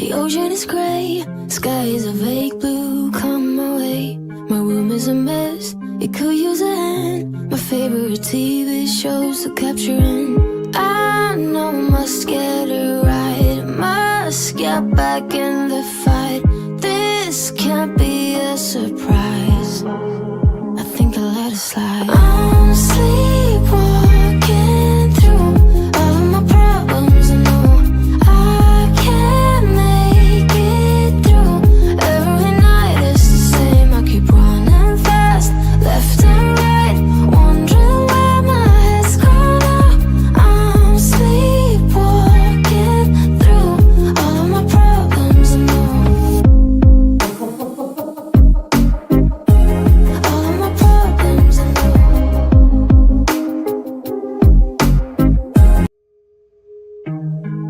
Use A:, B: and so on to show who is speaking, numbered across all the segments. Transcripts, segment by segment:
A: The ocean is gray, sky is a vague blue. Come my way, my room is a mess, it could use a hand. My favorite TV shows are capturing. I know I must get it right, must get back in the fight. This can't be a surprise, I think I'll let it slide. I'm sleepwalking through all of my problems. I know I can't make it through. Every night it's the same, I keep running fast, left and right, wondering where my head's gone now. I'm sleepwalking through all of my problems. I know all of my problems. I know.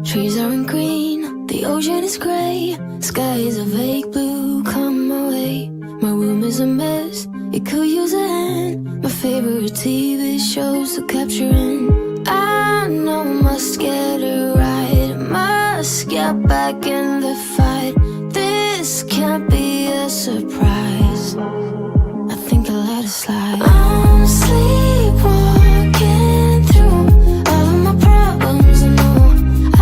A: Trees aren't green, the ocean is gray, sky is a vague blue. Come my way, my room is a mess, it could use a hand. My favorite TV shows are capturing. I know I must get it right, must get back in the fight. This can't be a surprise, I think I'll let it slide. I'm sleepwalking through all of my problems. I know I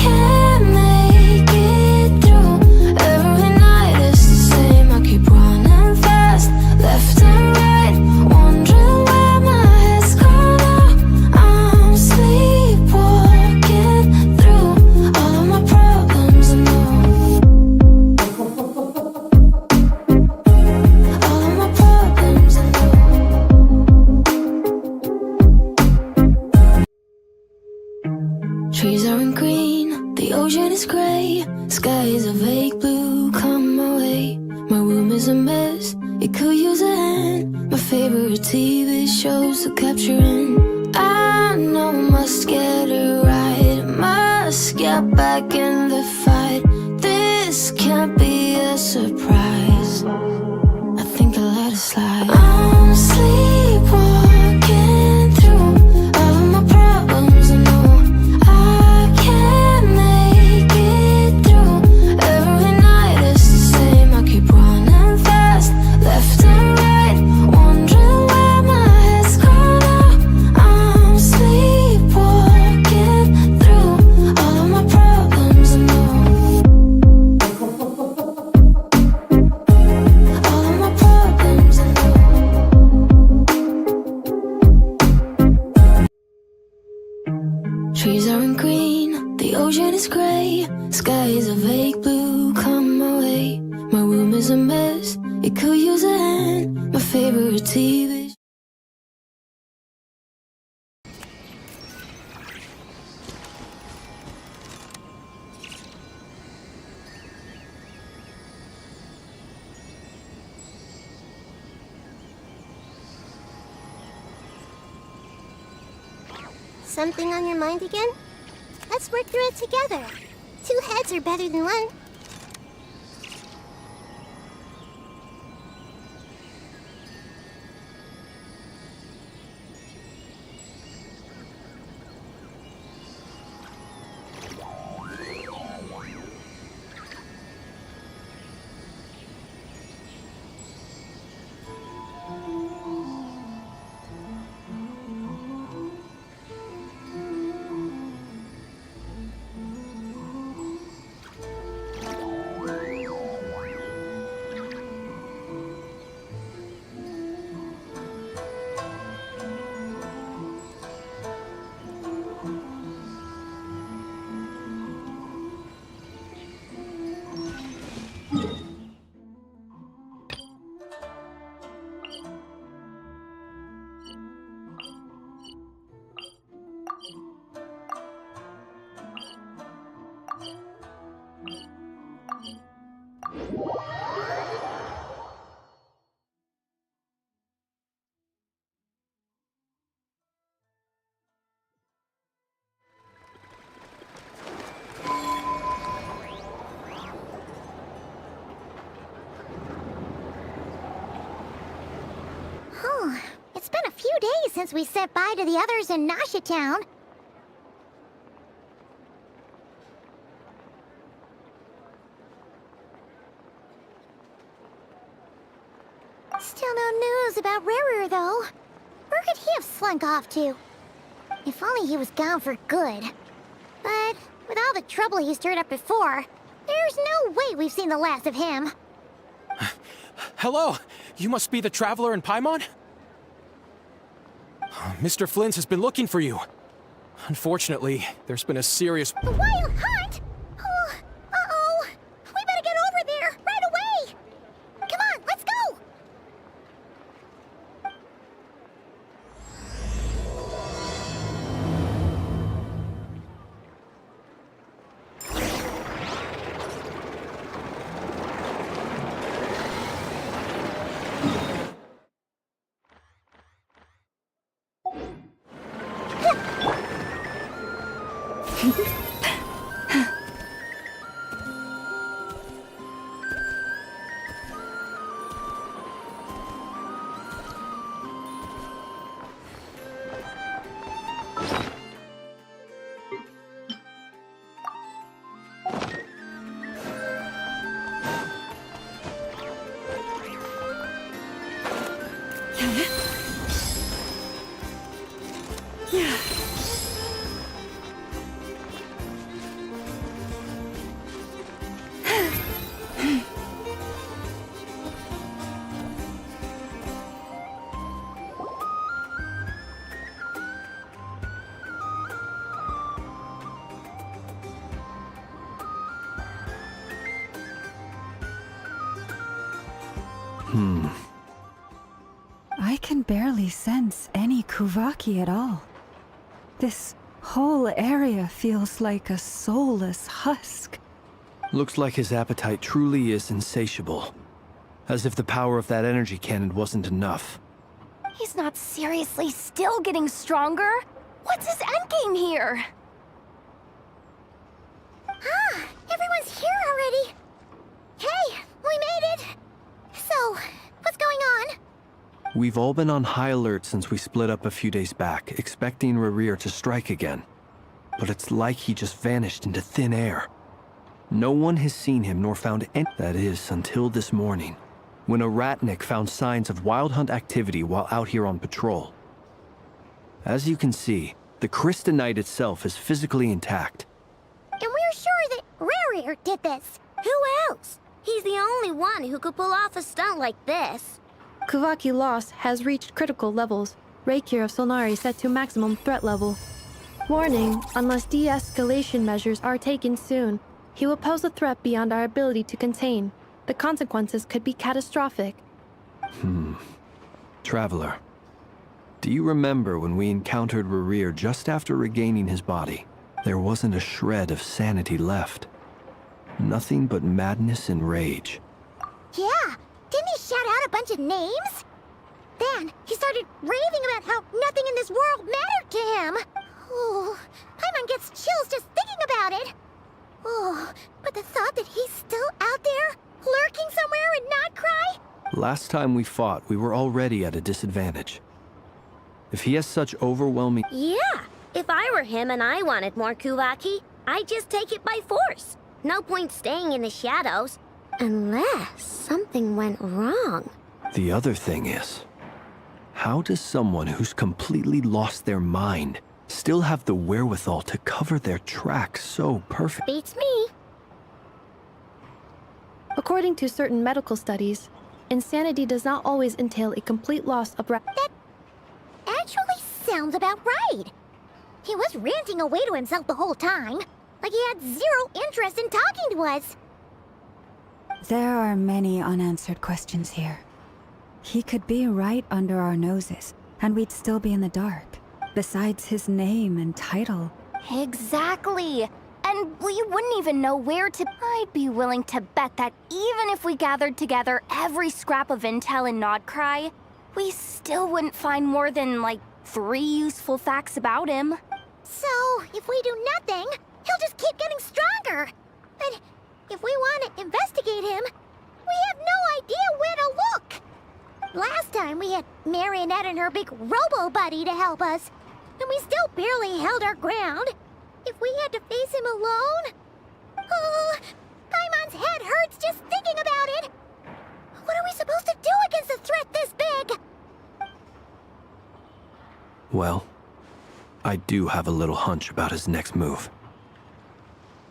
A: can't make it through. Every night it's the same, I keep running fast, left and right, wondering where my head's gone now. I'm sleepwalking through all of my problems. I know all of my problems. I know. Trees aren't green, the ocean is gray, sky is a vague blue. Come my way, my room is a mess, it could use a hand. My favorite TV shows are capturing. I know I must get it right, must get back in the fight. This can't be a surprise, I think I'll let it slide. I'm sleepwalking through all of my problems. I know I can't make it through. Every night it's the same, I keep running fast, left and right, wondering where my head's gone now. I'm sleepwalking through all of my problems. I know all of my problems. I know. Trees aren't green, the ocean is gray, sky is a vague blue. Come my way, my room is a mess, it could use a hand. My favorite TV.
B: Something on your mind again? Let's work through it together. Two heads are better than one. It's been a few days since we said bye to the others in Nasha Town. Still no news about Rarer, though. Where could he have slunk off to? If only he was gone for good. But with all the trouble he stirred up before, there's no way we've seen the last of him.
C: Hello! You must be the traveler in Paimon? Mr. Flynn has been looking for you. Unfortunately, there's been a serious...
B: A wild hunt? Oh, uh-oh. We better get over there, right away! Come on, let's go!
D: I can barely sense any Kuvaki at all. This whole area feels like a soulless husk.
E: Looks like his appetite truly is insatiable. As if the power of that energy cannon wasn't enough.
F: He's not seriously still getting stronger? What's his endgame here?
B: Ah, everyone's here already. Hey, we made it. So, what's going on?
E: We've all been on high alert since we split up a few days back, expecting Rarir to strike again. But it's like he just vanished into thin air. No one has seen him nor found any— that is, until this morning, when a ratnik found signs of wild hunt activity while out here on patrol. As you can see, the Crystonite itself is physically intact.
B: And we're sure that Rarir did this.
G: Who else? He's the only one who could pull off a stunt like this.
H: Kuvaki loss has reached critical levels. Reiki of Solnari set to maximum threat level. Warning, unless de-escalation measures are taken soon, he will pose a threat beyond our ability to contain. The consequences could be catastrophic.
E: Traveler, do you remember when we encountered Rarir just after regaining his body? There wasn't a shred of sanity left. Nothing but madness and rage.
B: Yeah, didn't he shout out a bunch of names? Then he started raving about how nothing in this world mattered to him. Oh, Paimon gets chills just thinking about it. Oh, but the thought that he's still out there, lurking somewhere in Not Cry?
E: Last time we fought, we were already at a disadvantage. If he has such overwhelming—
G: Yeah, if I were him and I wanted more Kuvaki, I'd just take it by force. No point staying in the shadows. Unless something went wrong.
E: The other thing is, how does someone who's completely lost their mind still have the wherewithal to cover their tracks so perfect?
G: Beats me.
H: According to certain medical studies, insanity does not always entail a complete loss of
B: That actually sounds about right. He was ranting away to himself the whole time, like he had zero interest in talking to us.
D: There are many unanswered questions here. He could be right under our noses, and we'd still be in the dark. Besides his name and title.
F: Exactly. And we wouldn't even know where to... I'd be willing to bet that even if we gathered together every scrap of intel in Nodcry, we still wouldn't find more than, like, 3 useful facts about him.
B: So, if we do nothing, he'll just keep getting stronger. And if we want to investigate him, we have no idea where to look. Last time we had Marionette and her big robo-buddy to help us, and we still barely held our ground. If we had to face him alone... Oh, Paimon's head hurts just thinking about it. What are we supposed to do against a threat this big?
E: Well, I do have a little hunch about his next move.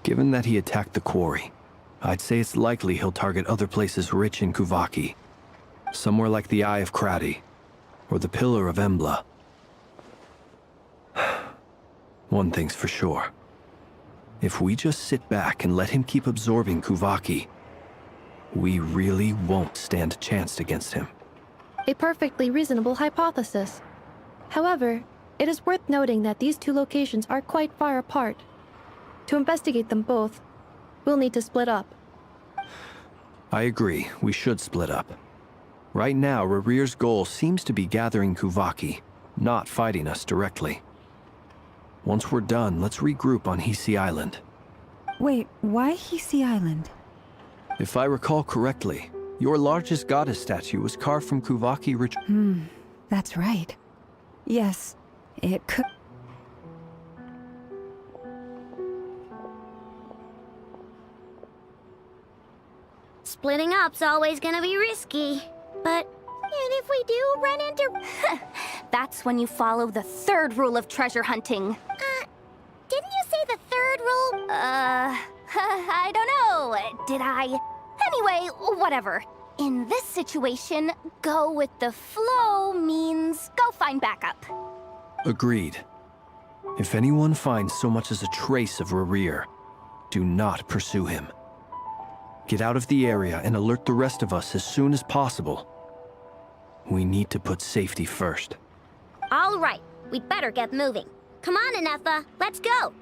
E: Given that he attacked the quarry, I'd say it's likely he'll target other places rich in kuvaki. Somewhere like the Eye of Krati, or the Pillar of Embla. One thing's for sure. If we just sit back and let him keep absorbing kuvaki, we really won't stand a chance against him.
H: A perfectly reasonable hypothesis. However, it is worth noting that these two locations are quite far apart. To investigate them both, we'll need to split up.
E: I agree, we should split up. Right now, Rarir's goal seems to be gathering kuvaki, not fighting us directly. Once we're done, let's regroup on Hisi Island.
D: Wait, why Hisi Island?
E: If I recall correctly, your largest goddess statue was carved from kuvaki rich.
D: That's right. Yes, it could.
G: Splitting up's always gonna be risky, but...
B: And if we do run into...
F: That's when you follow the third rule of treasure hunting.
B: Didn't you say the third rule?
F: I don't know. Did I? Anyway, whatever. In this situation, go with the flow means go find backup.
E: Agreed. If anyone finds so much as a trace of Rarir, do not pursue him. Get out of the area and alert the rest of us as soon as possible. We need to put safety first.
G: All right, we'd better get moving. Come on, Nefer, let's go!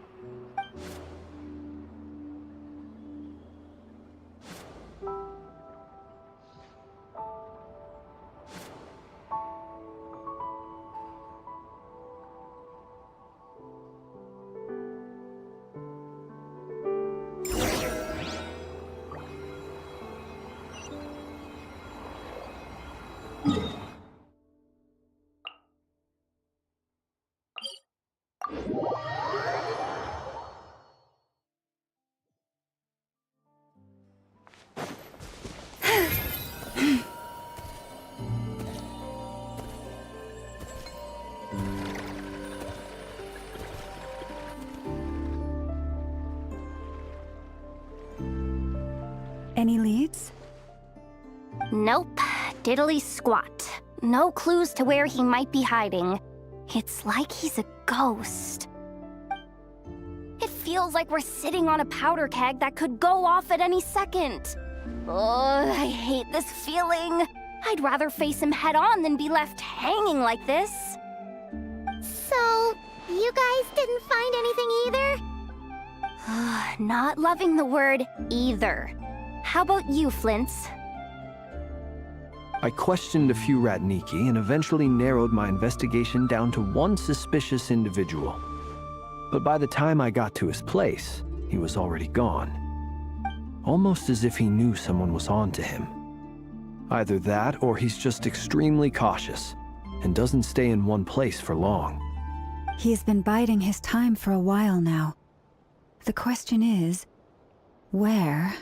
D: Any leads?
F: Nope. Diddly squat. No clues to where he might be hiding. It's like he's a ghost. It feels like we're sitting on a powder keg that could go off at any second. Oh, I hate this feeling. I'd rather face him head on than be left hanging like this.
B: So, you guys didn't find anything either?
F: Not loving the word either. How about you, Flints?
E: I questioned a few Ratniki and eventually narrowed my investigation down to one suspicious individual. But by the time I got to his place, he was already gone. Almost as if he knew someone was on to him. Either that, or he's just extremely cautious and doesn't stay in one place for long.
D: He's been biding his time for a while now. The question is, where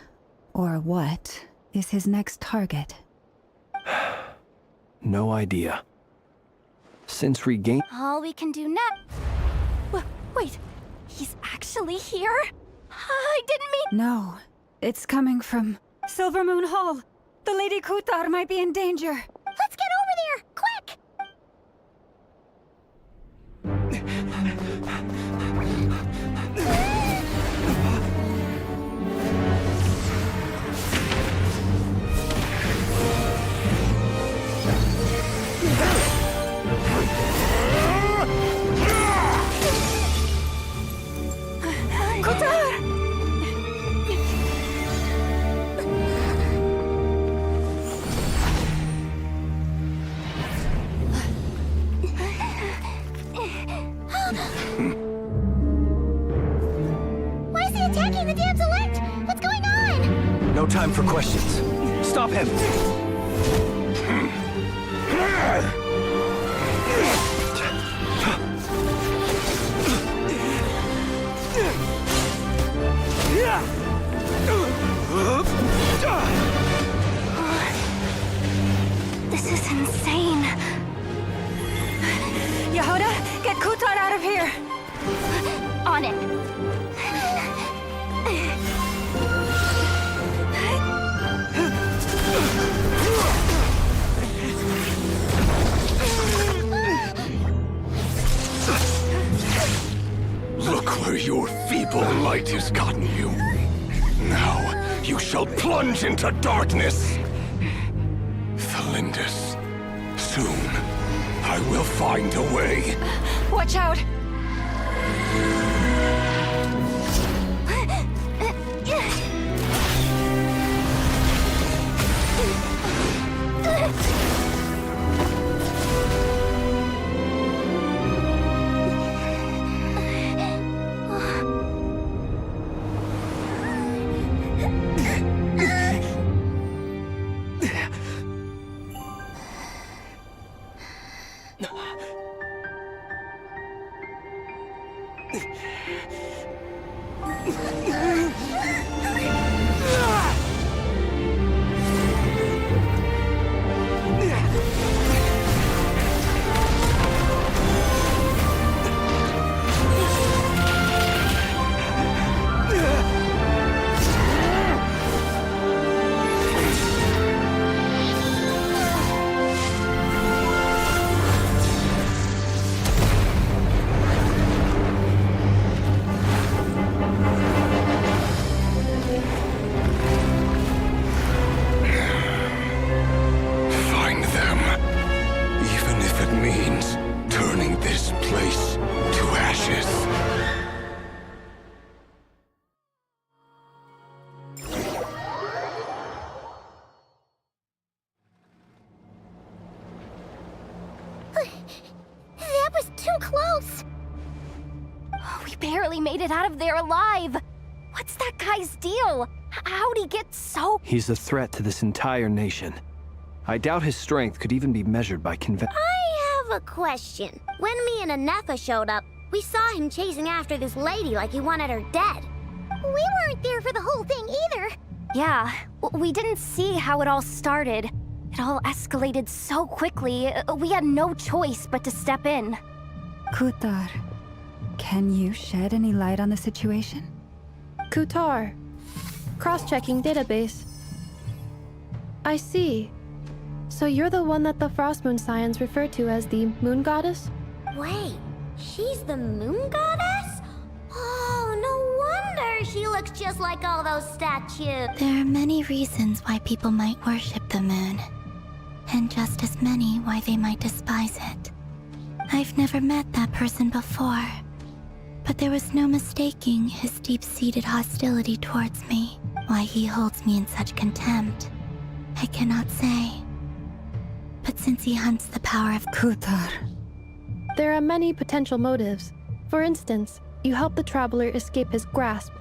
D: or what is his next target?
E: No idea. Since regain—
F: All we can do now— Wait, he's actually here? I didn't mean—
D: No, it's coming from Silver Moon Hall. The Lady Kutar might be in danger.
B: Let's get over there, quick! Why is he attacking the damsel elect? What's going on?
E: No time for questions. Stop him!
F: This is insane.
D: Yehoda,
F: on it!
I: Look where your feeble light has gotten you. Now, you shall plunge into darkness. Thalindus, soon, I will find a way.
F: Watch out!
B: That was too close!
F: We barely made it out of there alive! What's that guy's deal? How'd he get so...
E: He's a threat to this entire nation. I doubt his strength could even be measured by
G: I have a question. When me and Nefer showed up, we saw him chasing after this lady like he wanted her dead.
B: We weren't there for the whole thing either.
F: Yeah, we didn't see how it all started. It all escalated so quickly, we had no choice but to step in.
D: Kutar, can you shed any light on the situation?
H: Kutar. Cross-checking database. I see. So you're the one that the Frost Moon Scions refer to as the Moon Goddess?
G: Wait, she's the moon goddess? Oh, no wonder she looks just like all those statues.
A: There are many reasons why people might worship the moon, and just as many why they might despise it. I've never met that person before, but there was no mistaking his deep-seated hostility towards me. Why he holds me in such contempt, I cannot say. But since he hunts the power of
D: Kutar.
H: There are many potential motives. For instance, you help the Traveler escape his grasp.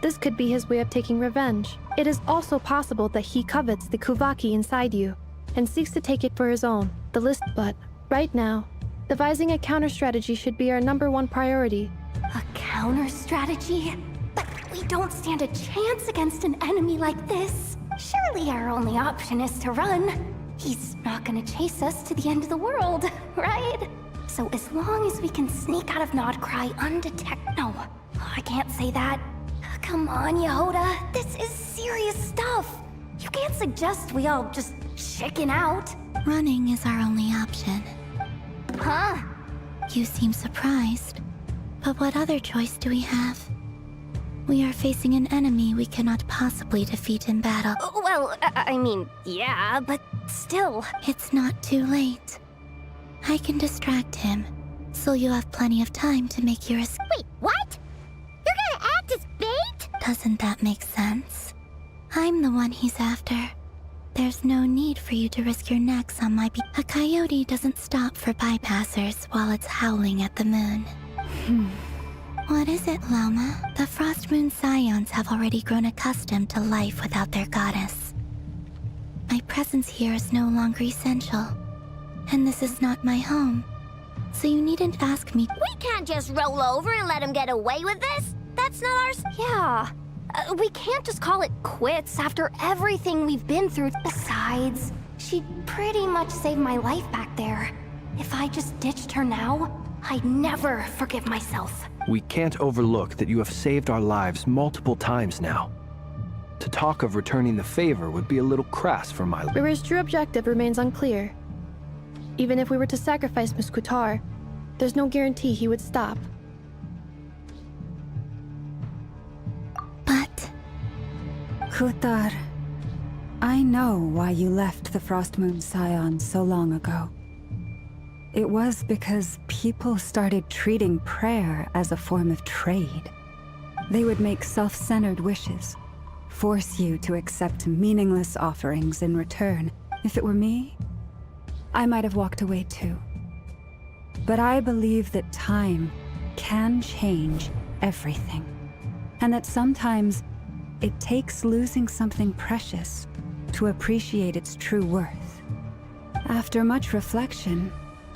H: This could be his way of taking revenge. It is also possible that he covets the Kuvaki inside you, and seeks to take it for his own. But right now, devising a counter-strategy should be our #1 priority.
F: A counter-strategy? But we don't stand a chance against an enemy like this. Surely our only option is to run. He's not gonna chase us to the end of the world, right? So as long as we can sneak out of Nodcry undetected... No, I can't say that. Come on, Yehoda. This is serious stuff. You can't suggest we all just chicken out.
A: running is our only option.
F: Huh?
A: You seem surprised, but what other choice do we have? We are facing an enemy we cannot possibly defeat in battle.
F: Well, I mean, yeah, but still.
A: It's not too late. I can distract him, so you'll have plenty of time to make your escape.
B: Wait, what? You're gonna act as bait?
A: Doesn't that make sense? I'm the one he's after. There's no need for you to risk your necks on my A coyote doesn't stop for bypassers while it's howling at the moon. What is it, Loma? The Frost Moon Scions have already grown accustomed to life without their goddess. My presence here is no longer essential, and this is not my home. So you needn't ask me.
G: We can't just roll over and let him get away with this. That's not ours.
F: Yeah. We can't just call it quits after everything we've been through. Besides, she pretty much saved my life back there. If I just ditched her now, I'd never forgive myself.
E: We can't overlook that you have saved our lives multiple times now. To talk of returning the favor would be a little crass for my...
H: Rivers' true objective remains unclear. Even if we were to sacrifice Muskutar, there's no guarantee he would stop.
B: But...
D: Kutar, I know why you left the Frost Moon Scions so long ago. It was because people started treating prayer as a form of trade. They would make self-centered wishes, force you to accept meaningless offerings in return. If it were me, I might have walked away too. But I believe that time can change everything, and that sometimes it takes losing something precious to appreciate its true worth. After much reflection,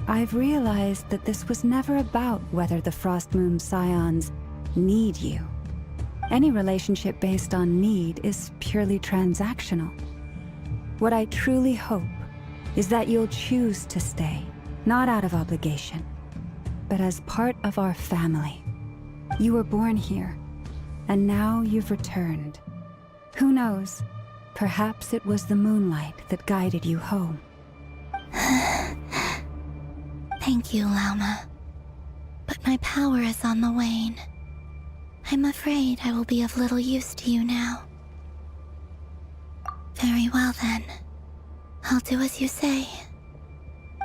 D: I've realized that this was never about whether the Frost Moon Scions need you. Any relationship based on need is purely transactional. What I truly hope is that you'll choose to stay, not out of obligation, but as part of our family. You were born here, and now you've returned. Who knows? Perhaps it was the moonlight that guided you home.
B: Thank you, Lauma. But my power is on the wane. I'm afraid I will be of little use to you now. Very well then. I'll do as you say.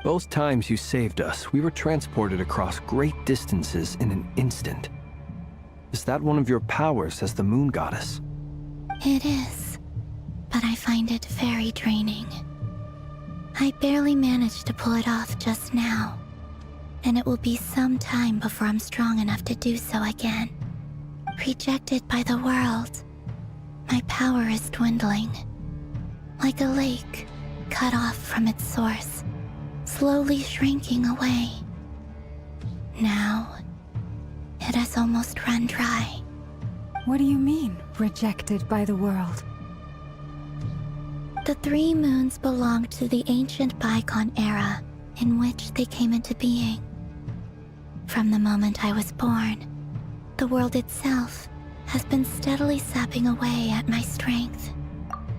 E: Both times you saved us, we were transported across great distances in an instant. Is that one of your powers as the Moon Goddess?
B: It is, but I find it very draining. I barely managed to pull it off just now, and it will be some time before I'm strong enough to do so again. Rejected by the world, my power is dwindling. Like a lake cut off from its source, slowly shrinking away. Now, it has almost run dry.
D: What do you mean, rejected by the world?
B: The 3 moons belonged to the ancient bygone era in which they came into being. From the moment I was born, the world itself has been steadily sapping away at my strength.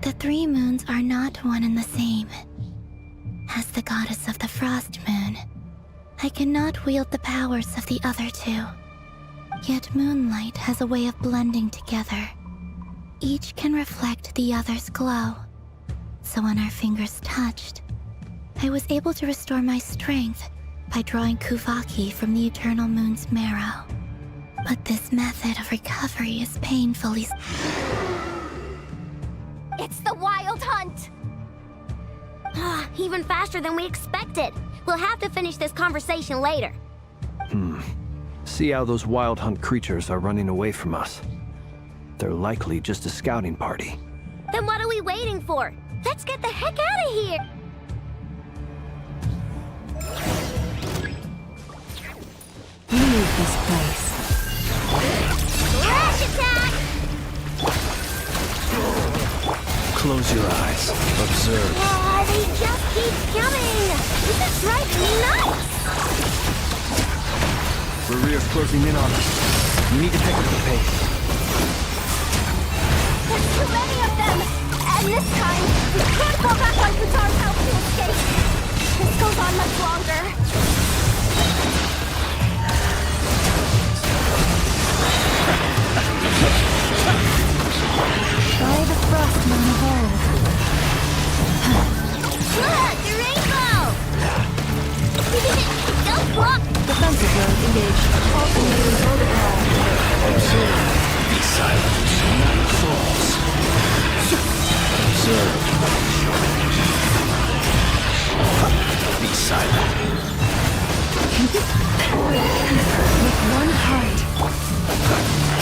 B: The 3 moons are not one and the same. As the goddess of the Frost Moon, I cannot wield the powers of the other 2. Yet moonlight has a way of blending together. Each can reflect the other's glow. So when our fingers touched, I was able to restore my strength by drawing Kuvaki from the eternal moon's marrow. But this method of recovery is painfully...
F: It's the Wild Hunt!
G: Even faster than we expected. We'll have to finish this conversation later.
E: See how those Wild Hunt creatures are running away from us. They're likely just a scouting party.
G: Then what are we waiting for? Let's get the heck out of here!
D: Leave this place.
G: Rash attack!
E: Close your eyes. Observe.
G: They just keep coming! This is driving me nuts!
E: Rerear's closing in on us. We need to pick up the pace.
F: There's too many of them! And this time, we can't fall back on Kutar's help to escape. This goes on much longer.
D: By the Frost Moon of old.
G: Look! The rainbow! Don't block!
H: Defensive mode engaged. All enemies on the ground.
I: Observe. Be silent. Night falls. Observe. Be silent.
D: With one heart.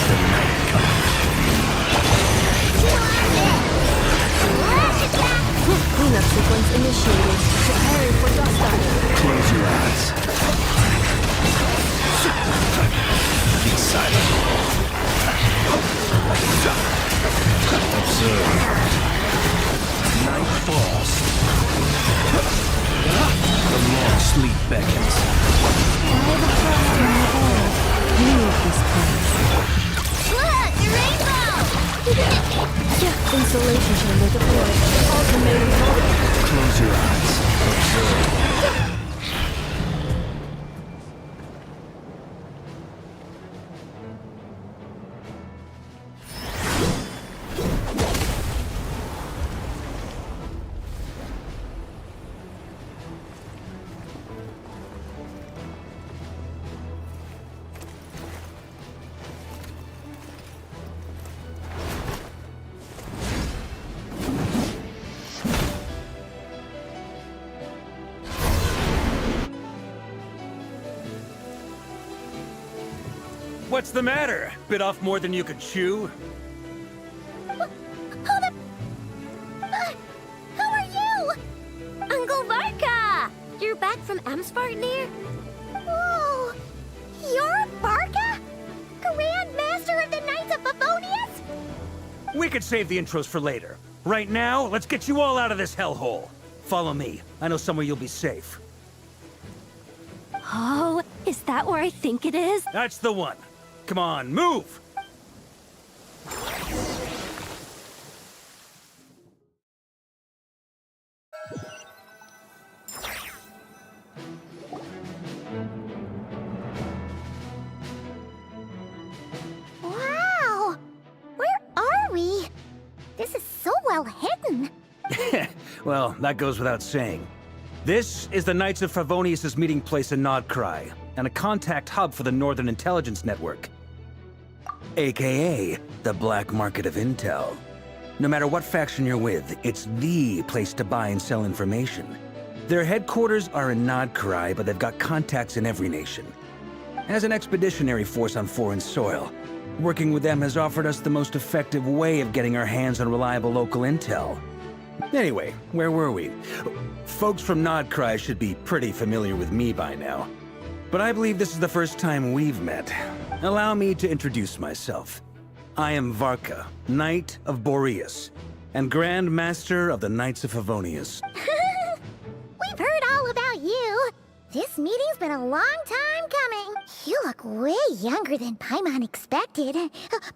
I: The night comes.
H: Cleanup sequence initiated. Preparing for dust dive.
E: Close your eyes.
I: Be silent. Observe. Night falls. The long sleep beckons.
D: By the Frost Moon of old. view of this place.
G: Look, a rainbow!
H: Installation chamber deployed. Ultimatum.
E: Close your eyes. Observe.
J: What's the matter? Bit off more than you could chew?
B: Hold up! Who are you?
G: Uncle Varka! You're back from Amsvartnir?
B: Whoa! You're Barca? Grand Master of the Knights of Favonius?
J: We could save the intros for later. Right now, let's get you all out of this hellhole. Follow me. I know somewhere you'll be safe.
F: Oh, is that where I think it is?
J: That's the one. Come on, move!
B: Wow! Where are we? This is so well hidden.
J: Well, that goes without saying. This is the Knights of Favonius' meeting place in Nodcry, and a contact hub for the Northern Intelligence Network. AKA, the black market of intel. No matter what faction you're with, it's the place to buy and sell information. Their headquarters are in Nodcry, but they've got contacts in every nation. As an expeditionary force on foreign soil, working with them has offered us the most effective way of getting our hands on reliable local intel. Anyway, where were we? Folks from Nodcry should be pretty familiar with me by now. But I believe this is the first time we've met. Allow me to introduce myself. I am Varka, Knight of Boreas, and Grand Master of the Knights of Favonius.
B: We've heard all about you. This meeting's been a long time coming. You look way younger than Paimon expected.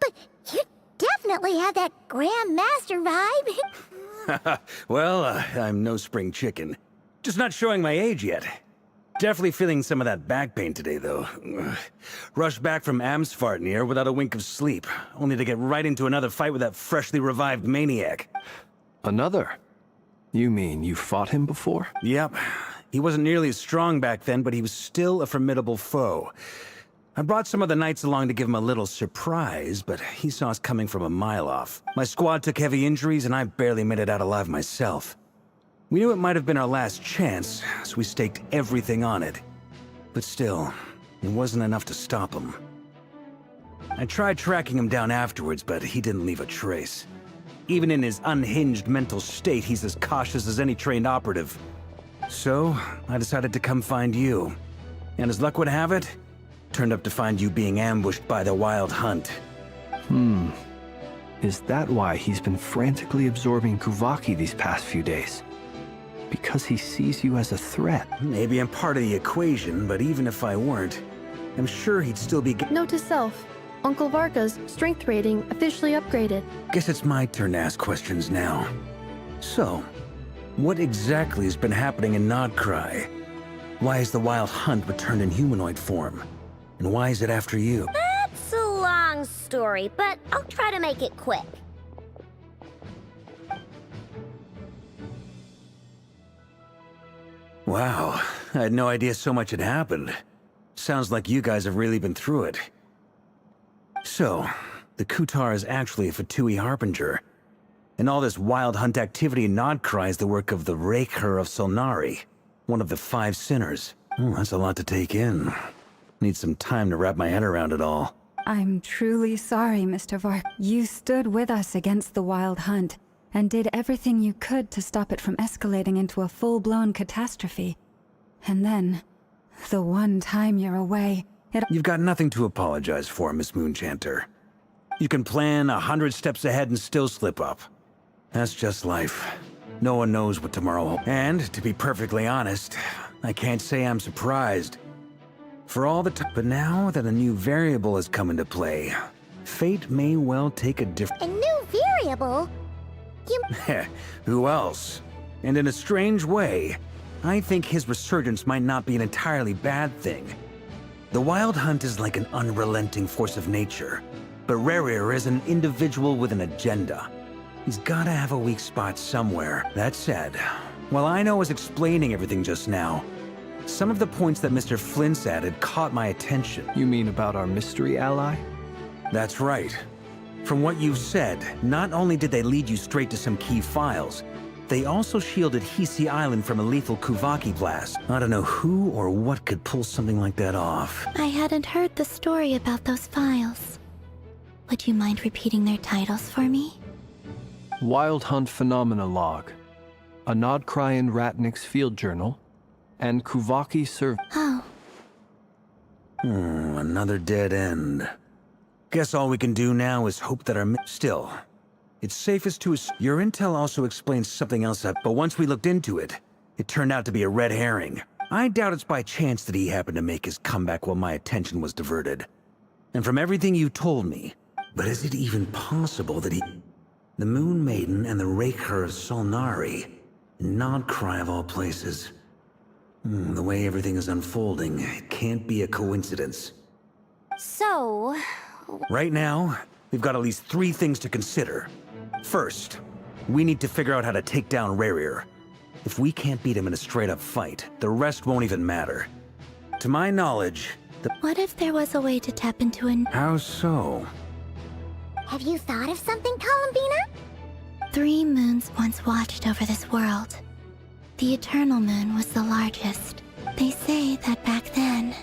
B: But you definitely have that Grand Master vibe.
J: Well, I'm no spring chicken. Just not showing my age yet. Definitely feeling some of that back pain today, though. Rushed back from Amsvartnir without a wink of sleep, only to get right into another fight with that freshly revived maniac.
E: Another? You mean you fought him before?
J: Yep. He wasn't nearly as strong back then, but he was still a formidable foe. I brought some of the knights along to give him a little surprise, but he saw us coming from a mile off. My squad took heavy injuries, and I barely made it out alive myself. We knew it might have been our last chance, so we staked everything on it. But still, it wasn't enough to stop him. I tried tracking him down afterwards, but he didn't leave a trace. Even in his unhinged mental state, he's as cautious as any trained operative. So, I decided to come find you. And as luck would have it, turned up to find you being ambushed by the Wild Hunt.
E: Is that why he's been frantically absorbing Kuvaki these past few days? Because he sees you as a threat?
J: Maybe I'm part of the equation, but even if I weren't, I'm sure he'd still be
H: Note to self. Uncle Varka's strength rating officially upgraded.
J: Guess it's my turn to ask questions now. So, what exactly has been happening in Nodcry? Why is the Wild Hunt returned in humanoid form? And why is it after you?
G: That's a long story, but I'll try to make it quick.
J: Wow, I had no idea so much had happened. Sounds like you guys have really been through it. So, the Kutar is actually a Fatui Harbinger. And all this Wild Hunt activity in Nodcry is the work of the Raker of Solnari, one of the 5 sinners. That's a lot to take in. Need some time to wrap my head around it all.
D: I'm truly sorry, Mr. Vark. You stood with us against the Wild Hunt, and did everything you could to stop it from escalating into a full-blown catastrophe. And then, the one time you're away,
J: You've got nothing to apologize for, Miss Moonchanter. You can plan 100 steps ahead and still slip up. That's just life. No one knows what tomorrow holds. And, to be perfectly honest, I can't say I'm surprised. For all the time. But now that a new variable has come into play, fate may well take a different...
B: A new variable? You...
J: Who else? And in a strange way, I think his resurgence might not be an entirely bad thing. The Wild Hunt is like an unrelenting force of nature, but Rerir is an individual with an agenda. He's gotta have a weak spot somewhere. That said, while I was explaining everything just now, some of the points that Mr. Flint's added caught my attention.
E: You mean about our mystery ally?
J: That's right. From what you've said, not only did they lead you straight to some key files, they also shielded Hisi Island from a lethal Kuvaki blast. I don't know who or what could pull something like that off.
A: I hadn't heard the story about those files. Would you mind repeating their titles for me?
E: Wild Hunt Phenomena Log, a Nodkryan Ratnik's Field Journal, and Kuvaki Survey.
A: Oh.
J: Another dead end. Guess all we can do now is hope that our... Still, it's safest to... Your intel also explains something else but once we looked into it, it turned out to be a red herring. I doubt it's by chance that he happened to make his comeback while my attention was diverted. And from everything you told me, but is it even possible that he... The Moon Maiden and the Raker of Solnari, Nodcry of all places. The way everything is unfolding, it can't be a coincidence.
F: So...
J: Right now, we've got at least 3 things to consider. First, we need to figure out how to take down Rerir. If we can't beat him in a straight-up fight, the rest won't even matter. To my knowledge,
A: What if there was a way to tap into an...
J: How so?
B: Have you thought of something, Columbina?
A: 3 moons once watched over this world. The Eternal Moon was the largest. They say that back then,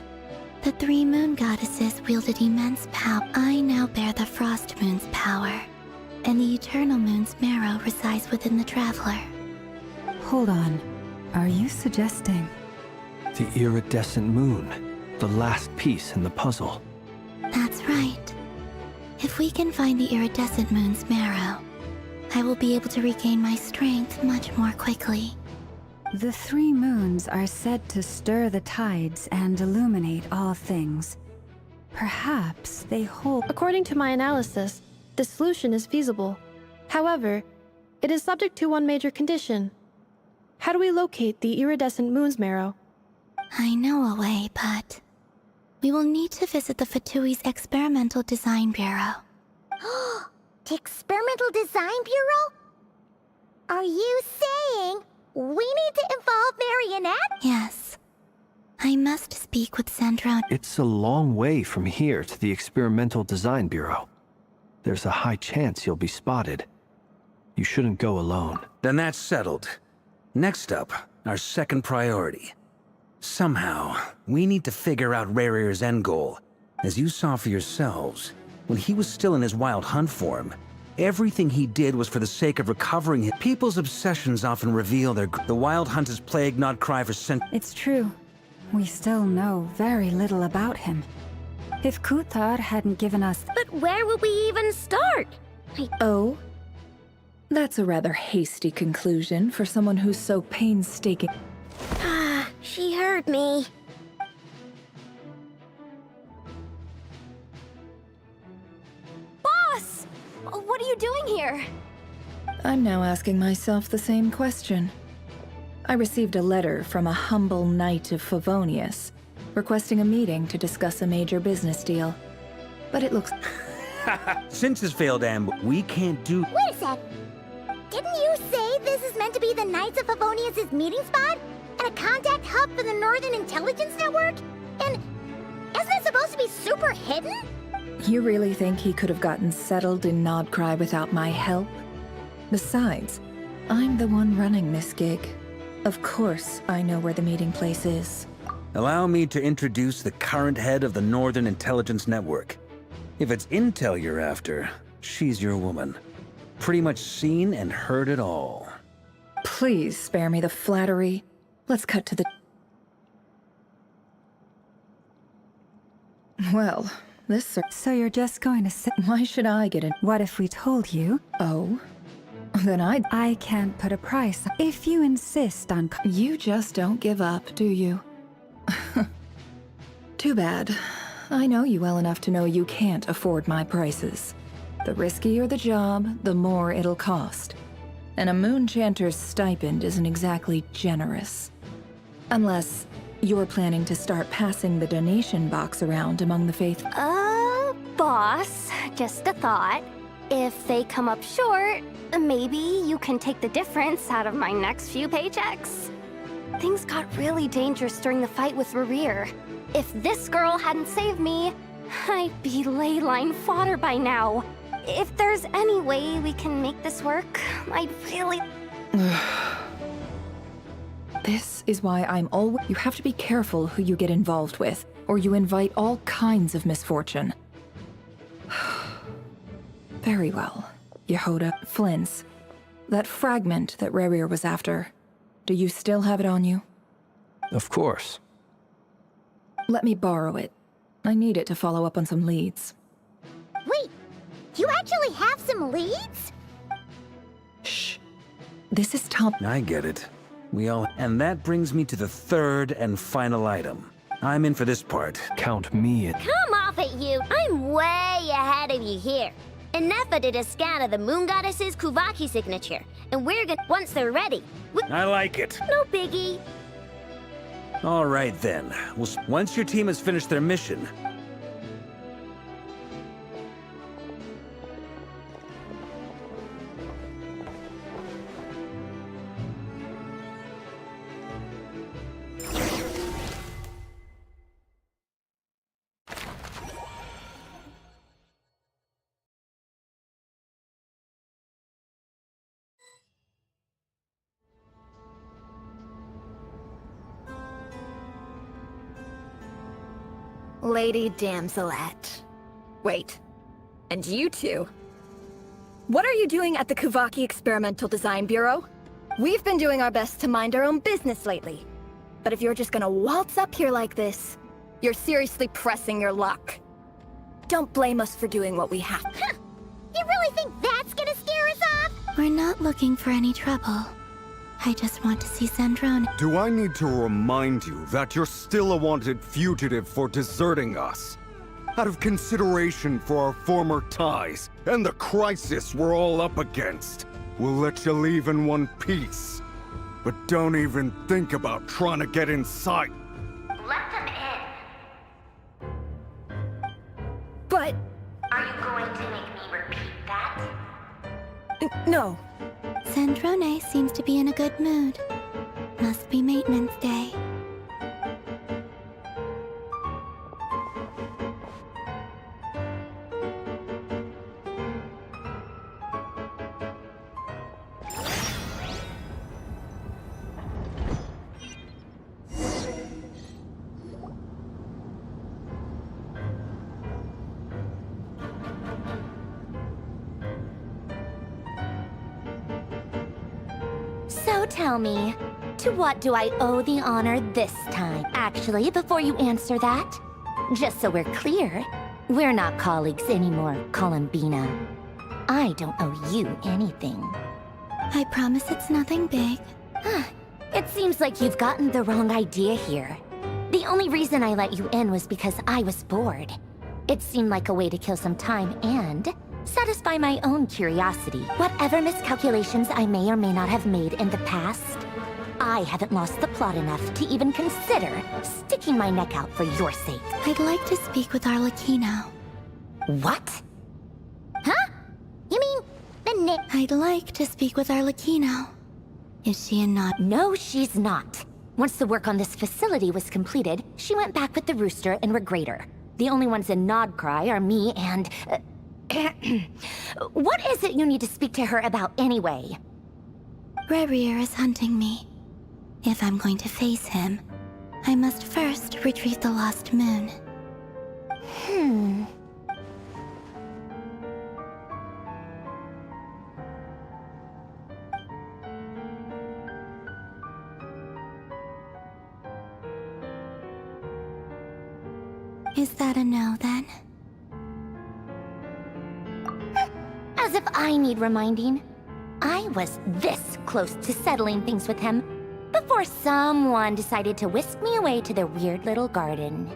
A: the 3 moon goddesses wielded immense power. I now bear the Frost Moon's power, and the Eternal Moon's marrow resides within the Traveler.
D: Hold on. Are you suggesting...
E: The iridescent moon, the last piece in the puzzle.
A: That's right. If we can find the iridescent moon's marrow, I will be able to regain my strength much more quickly.
D: The 3 moons are said to stir the tides and illuminate all things. Perhaps they hold...
H: According to my analysis, the solution is feasible. However, it is subject to one major condition. How do we locate the iridescent moon's marrow?
A: I know a way, but... we will need to visit the Fatui's Experimental Design Bureau.
B: The Experimental Design Bureau? Are you saying we need to involve Marionette?
A: Yes. I must speak with Sandro.
E: It's a long way from here to the Experimental Design Bureau. There's a high chance you'll be spotted. You shouldn't go alone.
J: Then that's settled. Next up, our second priority. Somehow, we need to figure out Rerir's end goal. As you saw for yourselves, when he was still in his Wild Hunt form, everything he did was for the sake of recovering him. People's obsessions often reveal the Wild Hunt has plagued Nodcry for centuries.
D: It's true. We still know very little about him. If Kuthar hadn't given us...
G: But where would we even start?
K: Oh? That's a rather hasty conclusion for someone who's so painstaking.
G: She heard me.
F: Boss! What are you doing here?
K: I'm now asking myself the same question. I received a letter from a humble knight of Favonius, requesting a meeting to discuss a major business deal. But it looks...
J: Since his failed ambush, we can't do...
B: Wait a sec. Didn't you say this is meant to be the Knights of Favonius' meeting spot? And a contact hub for the Northern Intelligence Network? And isn't it supposed to be super hidden?
K: You really think he could have gotten settled in Nodcry without my help? Besides, I'm the one running this gig. Of course I know where the meeting place is.
J: Allow me to introduce the current head of the Northern Intelligence Network. If it's intel you're after, she's your woman. Pretty much seen and heard it all.
K: Please spare me the flattery. Let's cut to the... Well, this...
D: So you're just going to sit...
K: Why should I get in?
D: What if we told you?
K: Oh? Then
D: I can't put a price if you insist on...
K: You just don't give up, do you? Too bad. I know you well enough to know you can't afford my prices. The riskier the job, the more it'll cost. And a moon chanter's stipend isn't exactly generous. Unless you're planning to start passing the donation box around among the faithful.
F: Boss, just a thought. If they come up short, maybe you can take the difference out of my next few paychecks. Things got really dangerous during the fight with Rerir. If this girl hadn't saved me, I'd be ley line fodder by now. If there's any way we can make this work, I'd really...
K: This is why I'm always... You have to be careful who you get involved with, or you invite all kinds of misfortune. Very well. Yehoda, Flins. That fragment that Rerir was after, do you still have it on you?
E: Of course.
K: Let me borrow it. I need it to follow up on some leads.
B: Wait, you actually have some leads?
K: Shh. This is Tom.
J: I get it. We all... And that brings me to the third and final item. I'm in for this part.
E: Count me in.
G: Come off it, you! I'm way ahead of you here. And Nefer did a scan of the moon goddess's Kuvaki signature, and we're gonna... Once they're ready...
J: I like it.
G: No biggie.
J: All right, then. Once your team has finished their mission...
L: Lady Damselette. Wait. And you two? What are you doing at the Kuvaki Experimental Design Bureau? We've been doing our best to mind our own business lately. But if you're just gonna waltz up here like this, you're seriously pressing your luck. Don't blame us for doing what we have.
B: Huh. You really think that's gonna scare us off?
A: We're not looking for any trouble. I just want to see Sandrone.
I: Do I need to remind you that you're still a wanted fugitive for deserting us? Out of consideration for our former ties and the crisis we're all up against, we'll let you leave in one piece. But don't even think about trying to get inside.
F: Let them in.
L: But...
F: Are you going to make me repeat that?
L: no.
A: Sandrone seems to be in a good mood. Must be maintenance day.
F: So tell me, to what do I owe the honor this time? Actually, before you answer that, just so we're clear, we're not colleagues anymore, Columbina. I don't owe you anything.
A: I promise it's nothing big.
F: It seems like you've gotten the wrong idea here. The only reason I let you in was because I was bored. It seemed like a way to kill some time and satisfy my own curiosity. Whatever miscalculations I may or may not have made in the past, I haven't lost the plot enough to even consider sticking my neck out for your sake.
A: I'd like to speak with Arlecchino.
F: What?
B: Huh? You mean the
A: I'd like to speak with Arlecchino. Is she in Nod?
F: No, she's not. Once the work on this facility was completed, she went back with the Rooster and Regrator. The only ones in Nodcry are me and... What is it you need to speak to her about anyway?
A: Rerir is hunting me. If I'm going to face him, I must first retrieve the lost moon. Is that a no, then?
F: As if I need reminding. I was this close to settling things with him before someone decided to whisk me away to their weird little garden.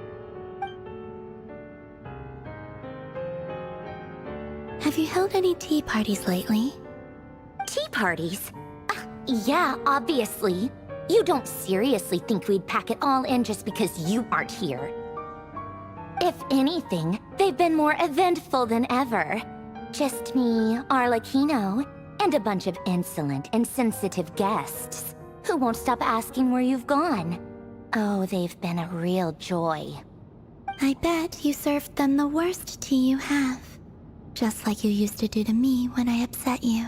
B: Have you held any tea parties lately?
F: Tea parties? Yeah, obviously. You don't seriously think we'd pack it all in just because you aren't here. If anything, they've been more eventful than ever. Just me, Arlecchino, and a bunch of insolent, insensitive guests who won't stop asking where you've gone. Oh, they've been a real joy.
B: I bet you served them the worst tea you have. Just like you used to do to me when I upset you.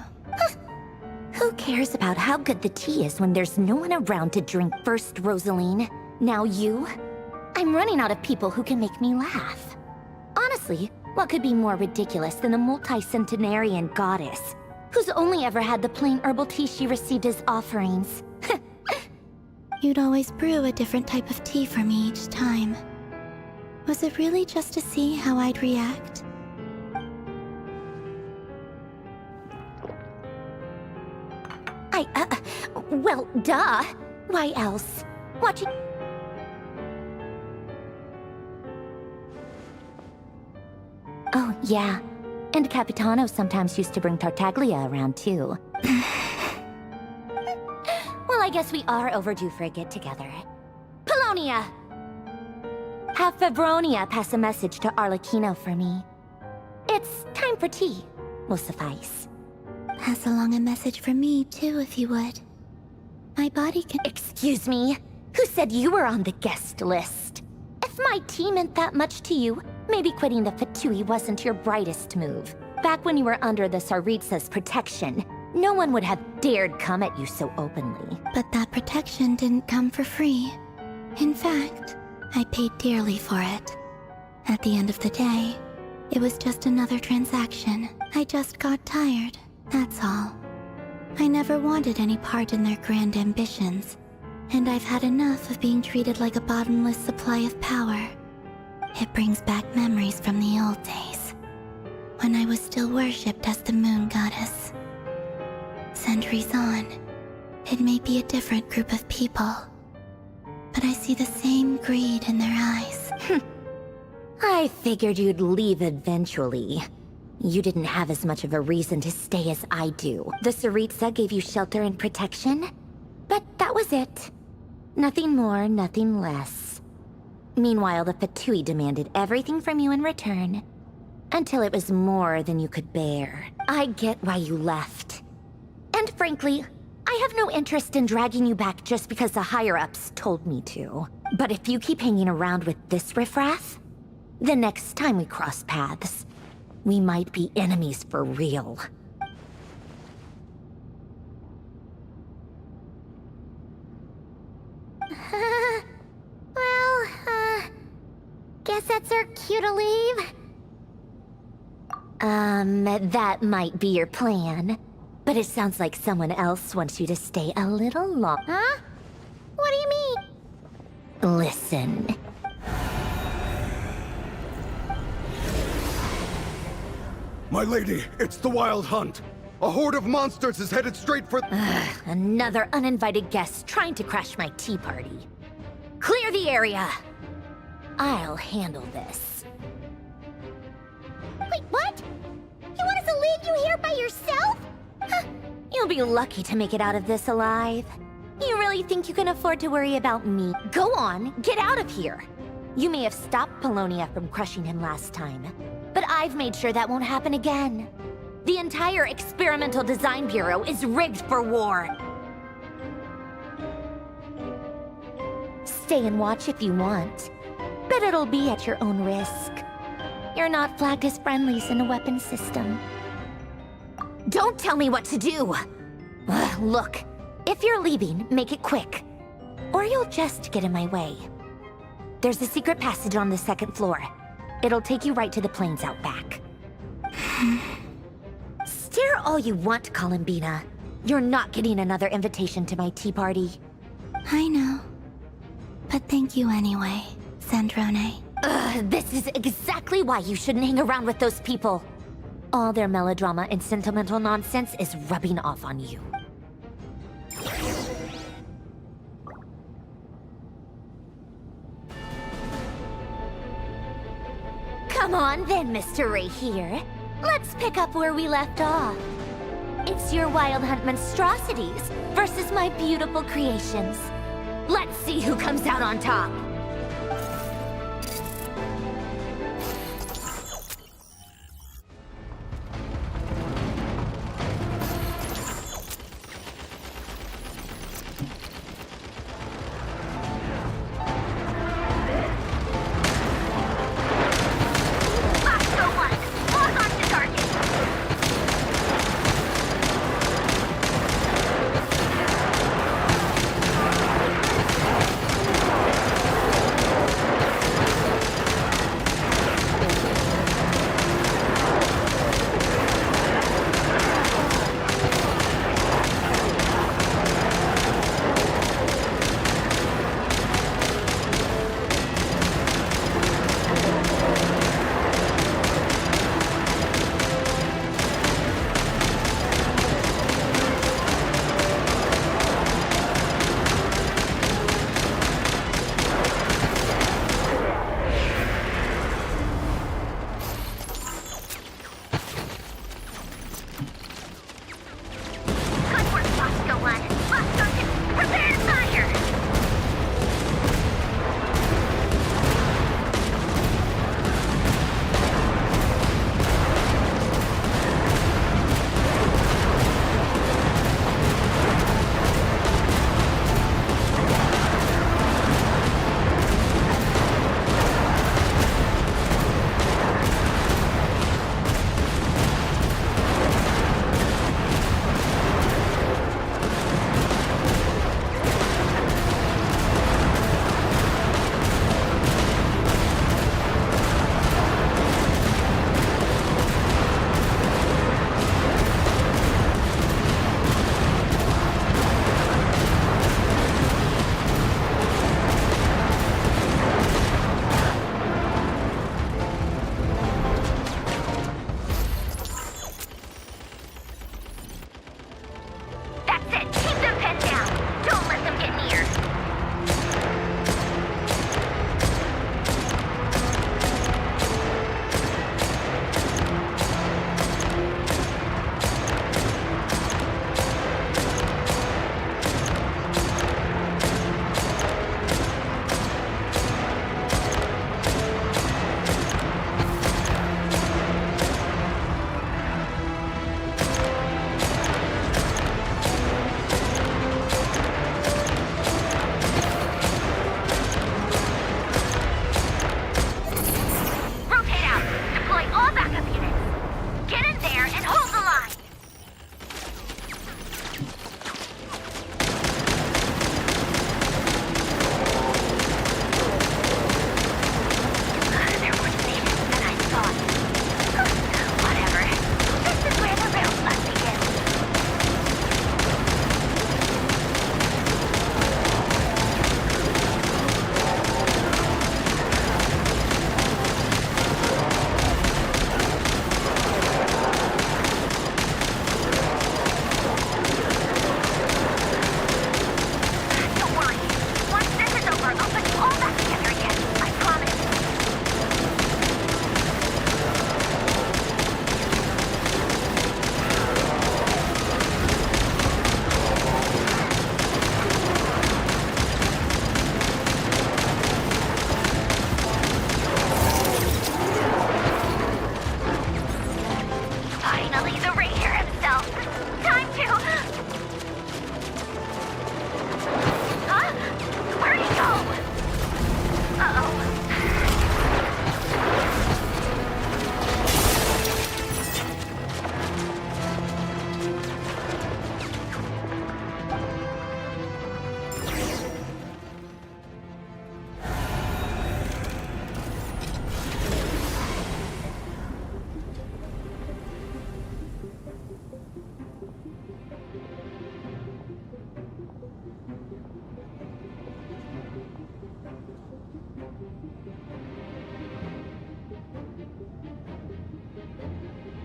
F: Who cares about how good the tea is when there's no one around to drink first, Rosaline? Now you? I'm running out of people who can make me laugh. Honestly, what could be more ridiculous than a multi-centenarian goddess who's only ever had the plain herbal tea she received as offerings?
B: You'd always brew a different type of tea for me each time. Was it really just to see how I'd react?
F: Well, duh. Why else? Watching... Oh, yeah. And Capitano sometimes used to bring Tartaglia around, too. Well, I guess we are overdue for a get-together. Polonia! Have Febronia pass a message to Arlecchino for me. It's time for tea. Will suffice.
B: Pass along a message from me, too, if you would. My body can—
F: Excuse me? Who said you were on the guest list? If my tea meant that much to you, maybe quitting the Fatui wasn't your brightest move. Back when you were under the Tsaritsa's protection, no one would have dared come at you so openly.
B: But that protection didn't come for free. In fact, I paid dearly for it. At the end of the day, it was just another transaction. I just got tired, that's all. I never wanted any part in their grand ambitions, and I've had enough of being treated like a bottomless supply of power. It brings back memories from the old days, when I was still worshipped as the moon goddess. Centuries on, it may be a different group of people, but I see the same greed in their eyes.
F: I figured you'd leave eventually. You didn't have as much of a reason to stay as I do. The Tsaritsa gave you shelter and protection, but that was it. Nothing more, nothing less. Meanwhile, the Fatui demanded everything from you in return, until it was more than you could bear. I get why you left. And frankly, I have no interest in dragging you back just because the higher-ups told me to. But if you keep hanging around with this riffraff, the next time we cross paths, we might be enemies for real.
B: Guess that's our cue to leave.
F: That might be your plan. But it sounds like someone else wants you to stay a little long.
B: Huh? What do you mean?
F: Listen.
I: My lady, it's the Wild Hunt. A horde of monsters is headed straight for—
F: Another uninvited guest trying to crash my tea party. Clear the area. I'll handle this.
B: Wait, what? You want us to leave you here by yourself?
F: You'll be lucky to make it out of this alive. You really think you can afford to worry about me? Go on, get out of here. You may have stopped Polonia from crushing him last time, but I've made sure that won't happen again. The entire Experimental Design Bureau is rigged for war. Stay and watch if you want, but it'll be at your own risk. You're not flagged as friendlies in the weapons system. Don't tell me what to do! Look, if you're leaving, make it quick. Or you'll just get in my way. There's a secret passage on the second floor. It'll take you right to the plains out back. Stare all you want, Columbina. You're not getting another invitation to my tea party.
B: I know. But thank you anyway, Sandrone.
F: This is exactly why you shouldn't hang around with those people. All their melodrama and sentimental nonsense is rubbing off on you. Come on then, Mr. Ray here. let's pick up where we left off. It's your Wild Hunt monstrosities versus my beautiful creations. Let's see who comes out on top.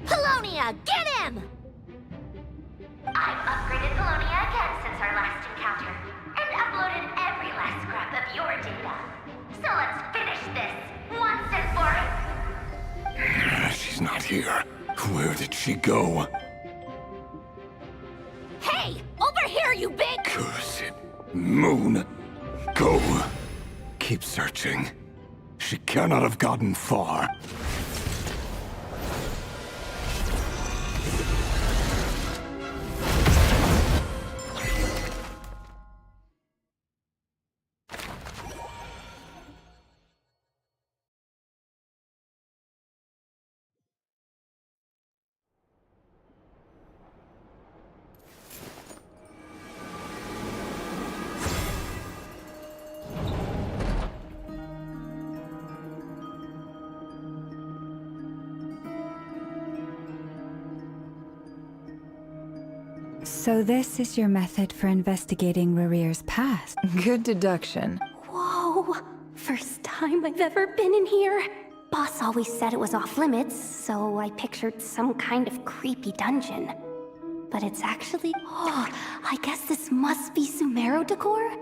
F: Polonia, get him! I've upgraded Polonia again since our last encounter, and uploaded every last scrap of your data. So let's finish this, once and for all.
I: She's not here. Where'd she go?
F: Hey! Over here, you big...
I: Cursed moon. Go. Keep searching. She cannot have gotten far.
D: So this is your method for investigating Rerear's past?
K: Good deduction.
F: Whoa! First time I've ever been in here. Boss always said it was off limits, so I pictured some kind of creepy dungeon. But it's actually... Oh, I guess this must be Sumero decor?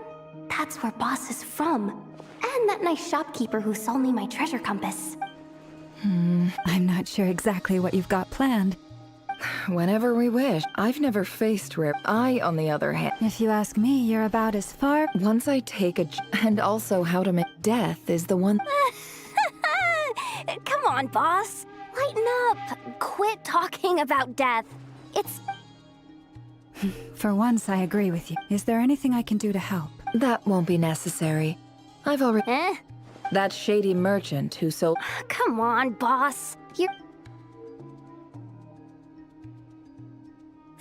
F: That's where Boss is from. And that nice shopkeeper who sold me my treasure compass.
D: I'm not sure exactly what you've got planned.
K: Whenever we wish. I've never faced Rip. I, on the other hand...
D: If you ask me, you're about as far...
K: Once I take a... And also how to make... Death is the one...
F: Come on, boss. Lighten up. Quit talking about death. It's...
D: For once, I agree with you. Is there anything I can do to help?
K: That won't be necessary. I've already...
F: Eh?
K: That shady merchant who sold...
F: Come on, boss. You're...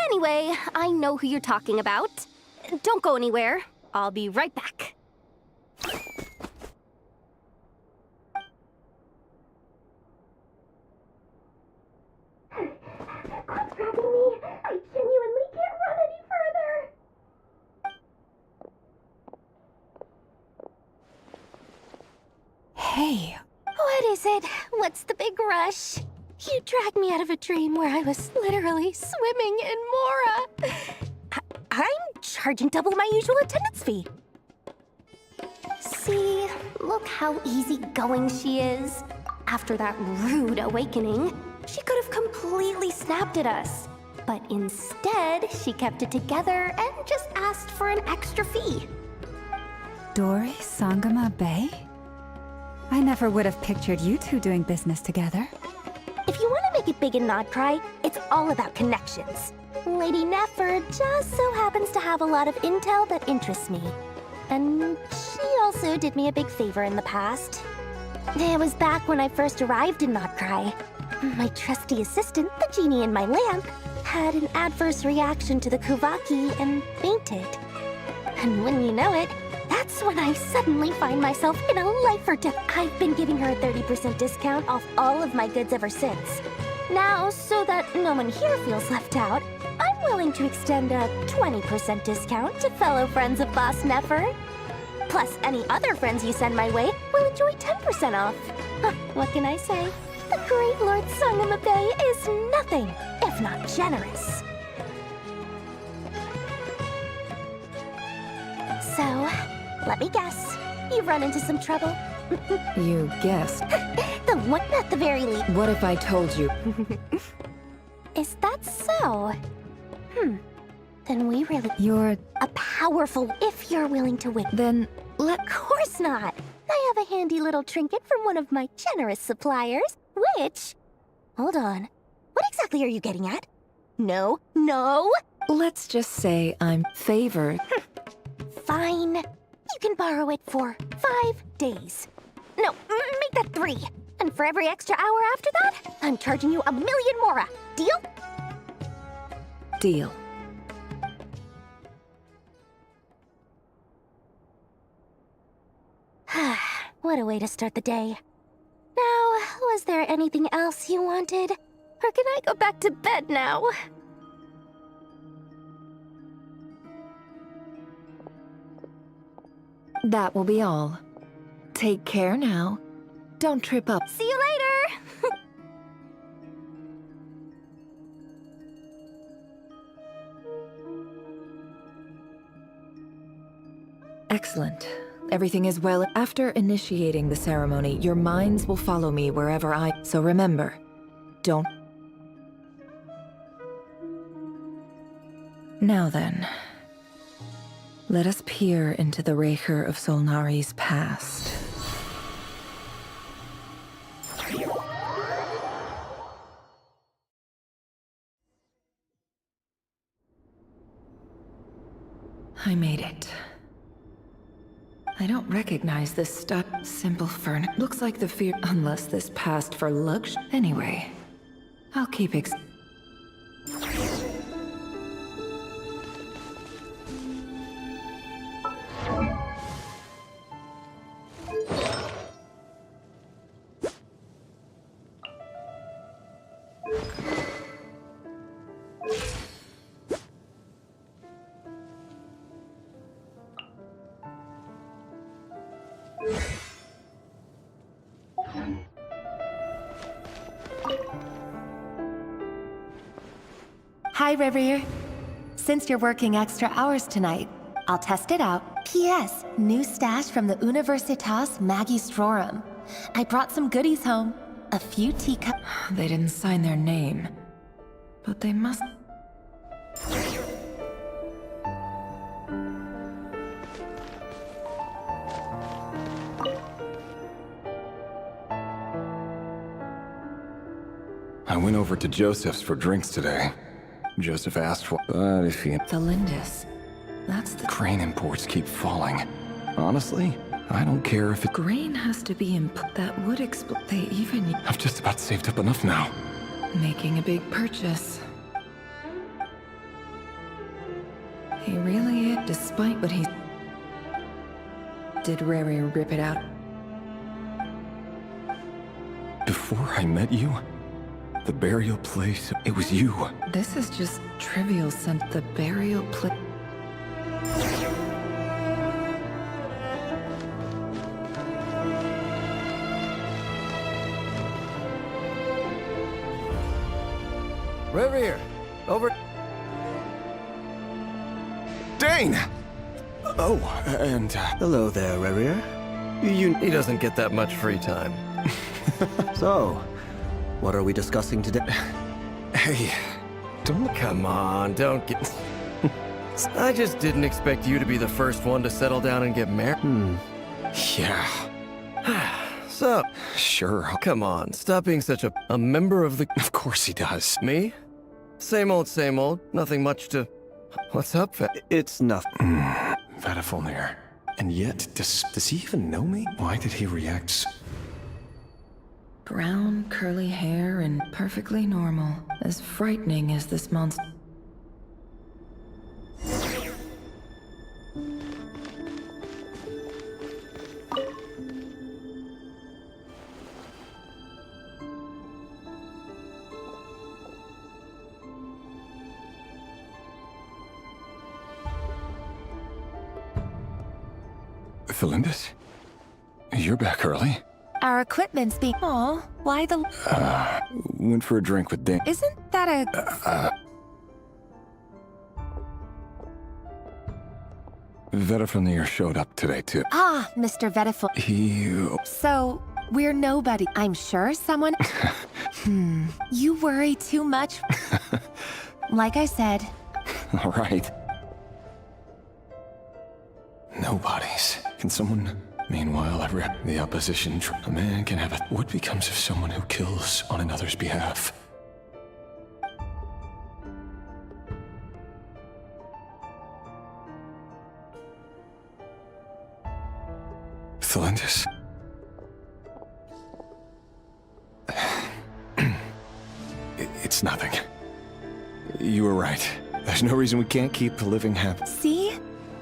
F: Anyway, I know who you're talking about. Don't go anywhere. I'll be right back. Quit grabbing me. I genuinely can't run any further.
D: Hey.
F: What is it? What's the big rush? You dragged me out of a dream where I was literally swimming in Mora. I'm charging double my usual attendance fee. See, look how easygoing she is. After that rude awakening, she could have completely snapped at us. But instead, she kept it together and just asked for an extra fee.
D: Dory Sangama Bay? I never would have pictured you two doing business together.
F: If you want to make it big in Nodcry, it's all about connections. Lady Nefer just so happens to have a lot of intel that interests me. And she also did me a big favor in the past. It was back when I first arrived in Nodcry. My trusty assistant, the genie in my lamp, had an adverse reaction to the Kuvaki and fainted. And when you know it, that's when I suddenly find myself in a life or death. I've been giving her a 30% discount off all of my goods ever since. Now, so that no one here feels left out, I'm willing to extend a 20% discount to fellow friends of Boss Nefer. Plus, any other friends you send my way will enjoy 10% off. What can I say? The great Lord Sangama Bay is nothing if not generous. So, let me guess. You've run into some trouble?
K: You guessed.
F: The one at the very least.
K: What if I told you?
F: Is that so? Then we really...
D: You're...
F: a powerful if you're willing to win.
K: Then
F: Of course not. I have a handy little trinket from one of my generous suppliers, which... Hold on. What exactly are you getting at? No.
K: let's just say I'm favored.
F: Fine. You can borrow it for 5 days. No, make that 3. And for every extra hour after that, I'm charging you 1,000,000 mora. Deal?
K: Deal.
F: What a way to start the day. Now, was there anything else you wanted? Or can I go back to bed now?
K: That will be all. Take care now. Don't trip up.
F: See you later!
K: Excellent. Everything is well. After initiating the ceremony, your minds will follow me wherever I... So remember, don't... Now then, let us peer into the Raker of Solnari's past. I made it. I don't recognize this stuff. Simple furniture. Looks like the fear. Unless this passed for luxury. Anyway, I'll keep
M: Hi, Revere. Since you're working extra hours tonight, I'll test it out. P.S. New stash from the Universitas Magistrorum. I brought some goodies home. A few teacups.
K: They didn't sign their name, but they must.
N: I went over to Joseph's for drinks today. Joseph asked for, but if he...
K: The Lindis. That's the...
N: Grain imports keep falling. Honestly, I don't care if it...
K: Grain has to be that would explain... They even...
N: I've just about saved up enough now.
K: Making a big purchase. He really is, despite what he... Did Rary rip it out?
N: Before I met you, the burial place, it was you.
K: This is just trivial since the burial place...
E: Revere, over.
N: Dane! Oh, and...
E: Hello there, Revere. He doesn't get that much free time. So, what are we discussing today?
N: Hey, don't...
E: Come on, don't get... I just didn't expect you to be the first one to settle down and get married.
N: Yeah.
E: So...
N: Sure.
E: Come on, stop being such a member of the...
N: Of course he does.
E: Me? Same old, nothing much to... What's up, It's nothing.
N: Vadafulnir. And yet, does he even know me? Why did he react
K: Brown, curly hair, and perfectly normal. As frightening as this monster.
N: Felindis? You're back early?
M: Our equipment's being... Aw, why the...
N: Went for a drink with Dane.
M: Isn't that a...
N: Vedafulnir showed up today, too.
M: Ah, Mr. Vediful. So, we're nobody. I'm sure someone... You worry too much. Like I said...
N: All right. Nobodies. Can someone... Meanwhile, I read the opposition. A man can have it. What becomes of someone who kills on another's behalf? Felindis. It's nothing. You were right. There's no reason we can't keep living happy.
M: See?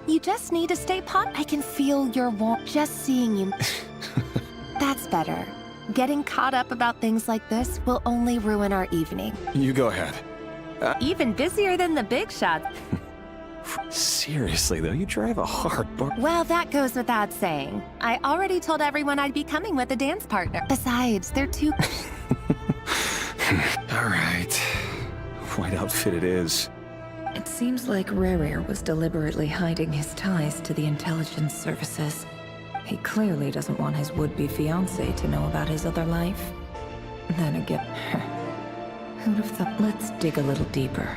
M: You just need to stay I can feel your warmth just seeing you. That's better. Getting caught up about things like this will only ruin our evening.
N: You go ahead.
M: Even busier than the big shots.
N: Seriously, though, you drive a hard bar.
M: Well, that goes without saying. I already told everyone I'd be coming with a dance partner. Besides, they're too...
N: All right. White outfit it is.
K: It seems like Rerir was deliberately hiding his ties to the intelligence services. He clearly doesn't want his would-be fiancé to know about his other life. Then again, who'd have thought? Let's dig a little deeper.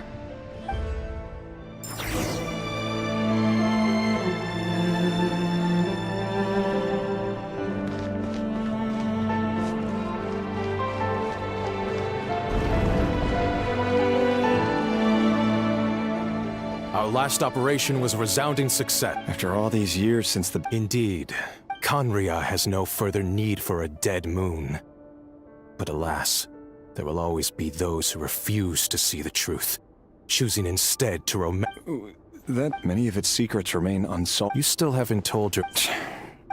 C: Our last operation was a resounding success.
N: After all these years since the...
C: Indeed, Conria has no further need for a dead moon. But alas, there will always be those who refuse to see the truth, choosing instead to
N: That many of its secrets remain unsolved.
C: You still haven't told your...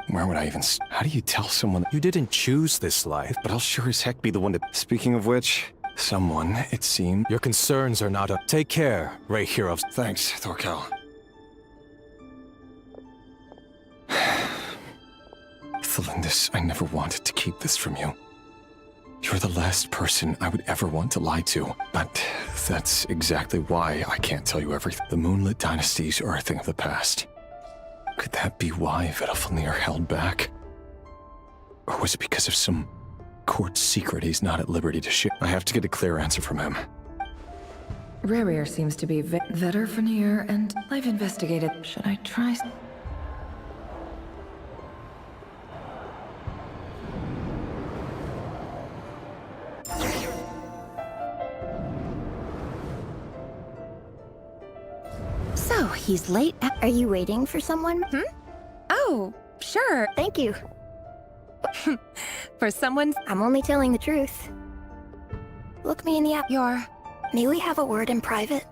N: Where would I even... How do you tell someone...
C: You didn't choose this life.
N: But I'll sure as heck be the one to... Speaking of which, someone, it seemed...
C: Your concerns are not up. Take care, Ray Heroes.
N: Thanks, Thorkel. Thelindis, I never wanted to keep this from you. You're the last person I would ever want to lie to. But that's exactly why I can't tell you everything. The Moonlit Dynasties are a thing of the past. Could that be why Vedalfnir held back? Or was it because of some court secret he's not at liberty to share? I have to get a clear answer from him.
K: Rerir seems to be Vedalfnir, and I've investigated. Should I try?
B: So, he's late. Are you waiting for someone?
L: Oh, sure.
B: Thank you.
L: For someone...
B: I'm only telling the truth. Look me in the eye.
L: You're...
B: May we have a word in private?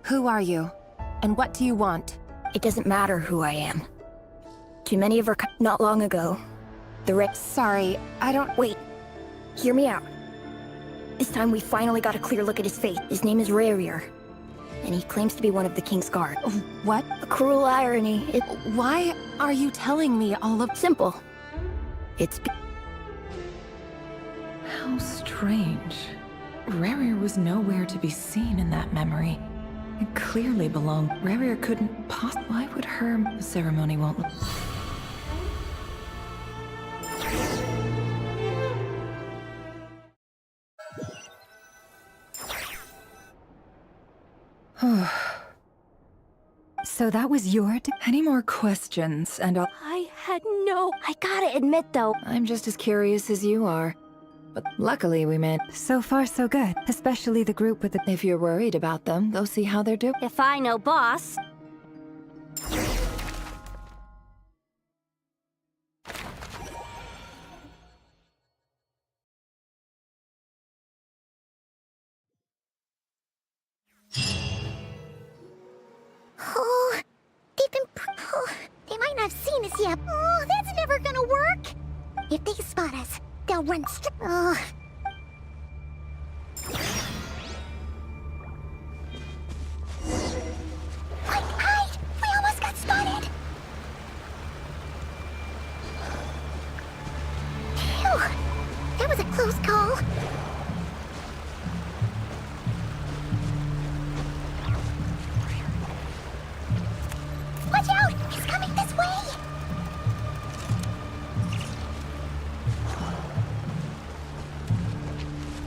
L: Who are you? And what do you want?
B: It doesn't matter who I am. Too many of our... Not long ago, the
L: Sorry, I don't...
B: Wait. Hear me out. This time we finally got a clear look at his face. His name is Rerir. And he claims to be one of the King's Guard.
L: What?
B: A cruel irony.
L: Why are you telling me all of...
B: Simple. It's...
K: How strange. Rerir was nowhere to be seen in that memory. It clearly belonged. Rerir couldn't possibly... Why would her ceremony won't...
D: So that was your...
K: Any more questions, and I'll...
F: I gotta admit though,
K: I'm just as curious as you are. But luckily we met.
D: So far, so good. Especially the group with the...
K: If you're worried about them, go see how they're doing.
G: If I know boss.
B: Oh, they've been... they might not have seen us yet. Oh, that's never gonna work. If they spot us, they'll run straight... Hide! We almost got spotted! Phew! That was a close call. Watch out! He's coming this way!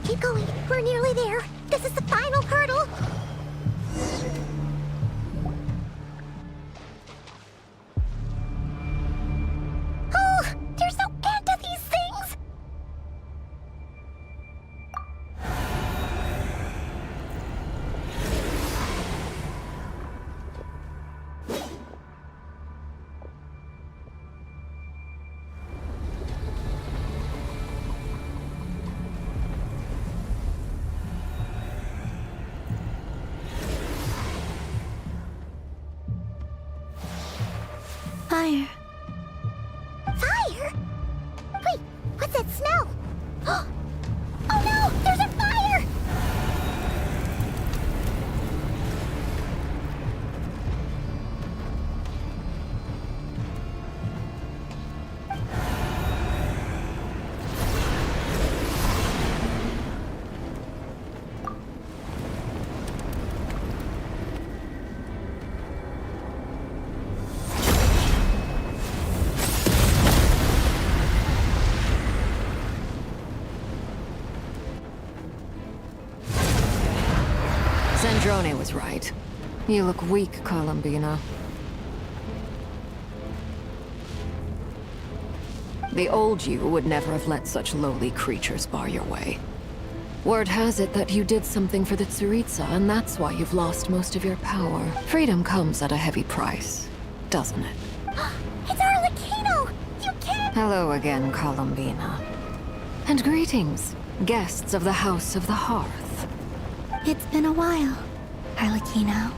B: Keep going. We're nearly there. This is the final hurdle. Oh, there's no end to these things.
A: Fire.
B: Fire? Wait, what's that smell? Oh no, there's a fire!
O: Zandrone was right. You look weak, Columbina. The old you would never have let such lowly creatures bar your way. Word has it that you did something for the Tsaritsa, and that's why you've lost most of your power. Freedom comes at a heavy price, doesn't it?
B: It's Arlecchino! You can't...
O: Hello again, Columbina. And greetings, guests of the House of the Hearth.
B: It's been a while, Arlecchino.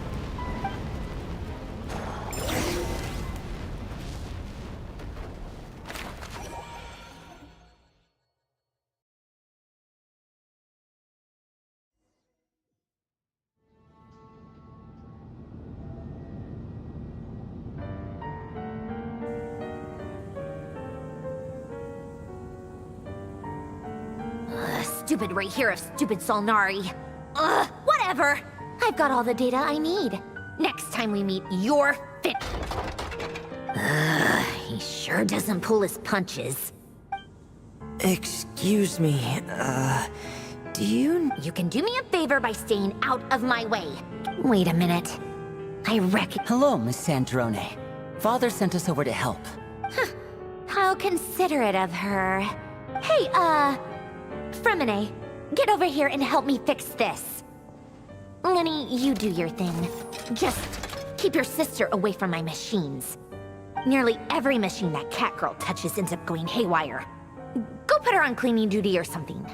G: Stupid right here of stupid Solnari. Ugh, whatever. I've got all the data I need. Next time we meet, you're fit. He sure doesn't pull his punches.
P: Excuse me, do you...
G: You can do me a favor by staying out of my way. Wait a minute. I reckon...
P: Hello, Miss Sandrone. Father sent us over to help.
G: How considerate of her. Hey, Fremine, get over here and help me fix this. Lenny, you do your thing. Just keep your sister away from my machines. Nearly every machine that cat girl touches ends up going haywire. Go put her on cleaning duty or something.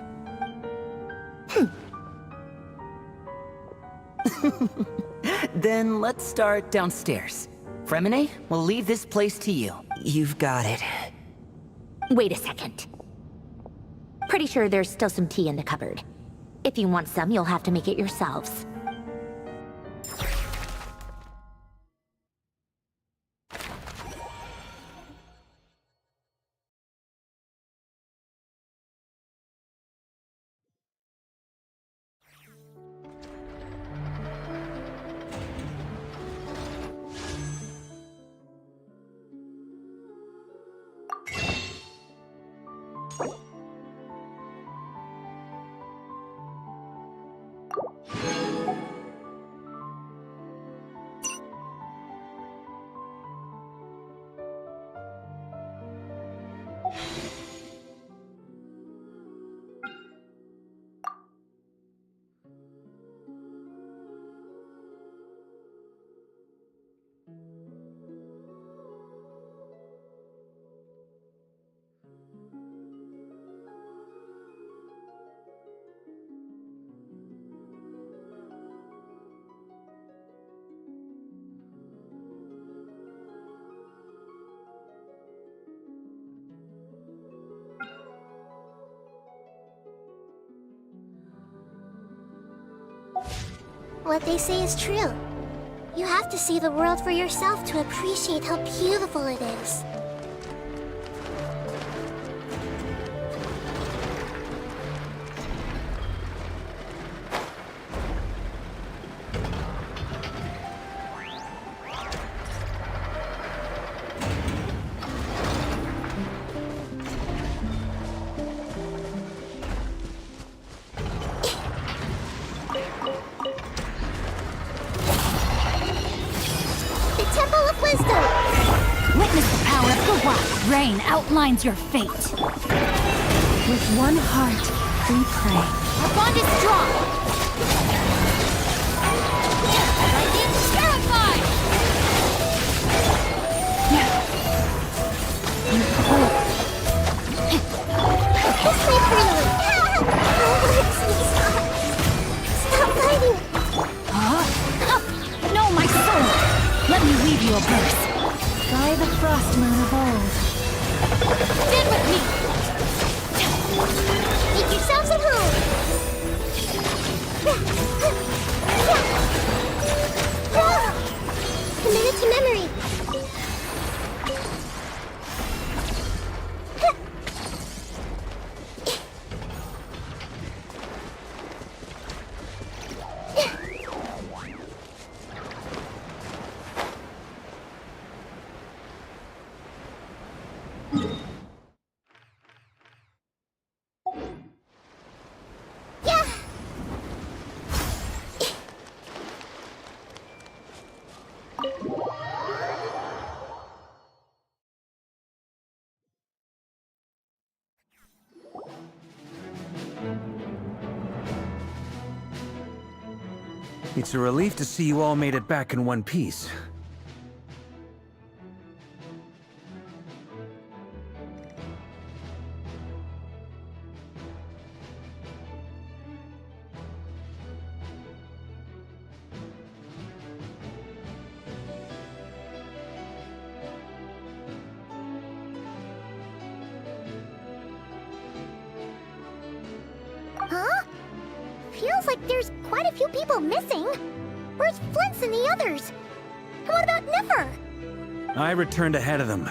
P: Then let's start downstairs. Fremine, we'll leave this place to you. You've got it.
G: Wait a second. Pretty sure there's still some tea in the cupboard. If you want some, you'll have to make it yourselves.
B: What they say is true. You have to see the world for yourself to appreciate how beautiful it is.
Q: Rain outlines your fate.
D: With one heart, we pray.
Q: Our bond is strong. I'm being terrified.
B: Kiss me freely. Stop fighting.
Q: No, my soul. Let me weave you a verse.
D: By the frost moon of old.
Q: Stand with me!
B: Make yourselves at home! Committed to memory!
J: It's a relief to see you all made it back in one piece.
B: Huh? Feels like there's quite a few people missing. Where's Flint's and the others? And what about Nefer?
J: I returned ahead of them.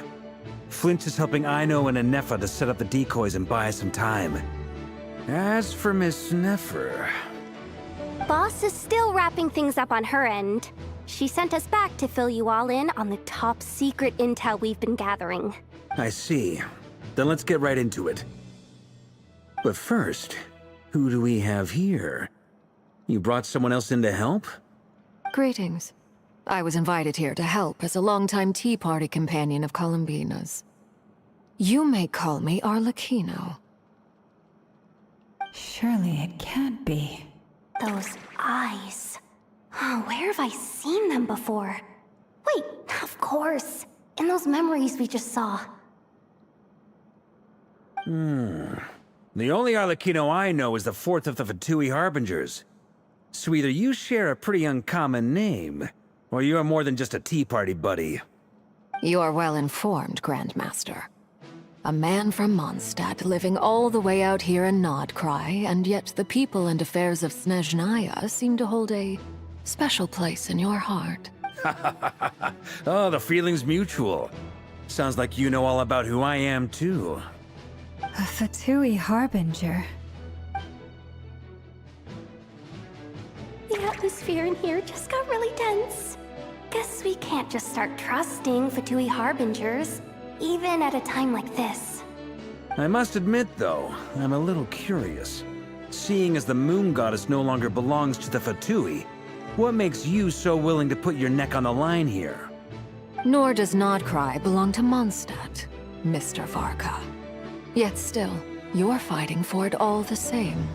J: Flint is helping Ino and Nefer to set up the decoys and buy us some time. As for Miss Nefer...
F: Boss is still wrapping things up on her end. She sent us back to fill you all in on the top secret intel we've been gathering.
J: I see. Then let's get right into it. But first, who do we have here? You brought someone else in to help?
O: Greetings. I was invited here to help as a longtime Tea Party companion of Columbina's. You may call me Arlecchino.
D: Surely it can't be.
F: Those eyes. Oh, where have I seen them before? Wait, of course. In those memories we just saw.
J: The only Arlecchino I know is the fourth of the Fatui Harbingers. So either you share a pretty uncommon name, or you're more than just a Tea Party buddy.
O: You're well informed, Grandmaster. A man from Mondstadt living all the way out here in Nodcry, and yet the people and affairs of Snezhnaya seem to hold a special place in your heart.
J: Oh, the feeling's mutual. Sounds like you know all about who I am, too.
D: A Fatui Harbinger.
F: The atmosphere in here just got really tense. Guess we can't just start trusting Fatui Harbingers, even at a time like this.
J: I must admit, though, I'm a little curious. Seeing as the Moon Goddess no longer belongs to the Fatui, what makes you so willing to put your neck on the line here?
O: Nor does Nodcry belong to Mondstadt, Mr. Varka. Yet still, you're fighting for it all the same.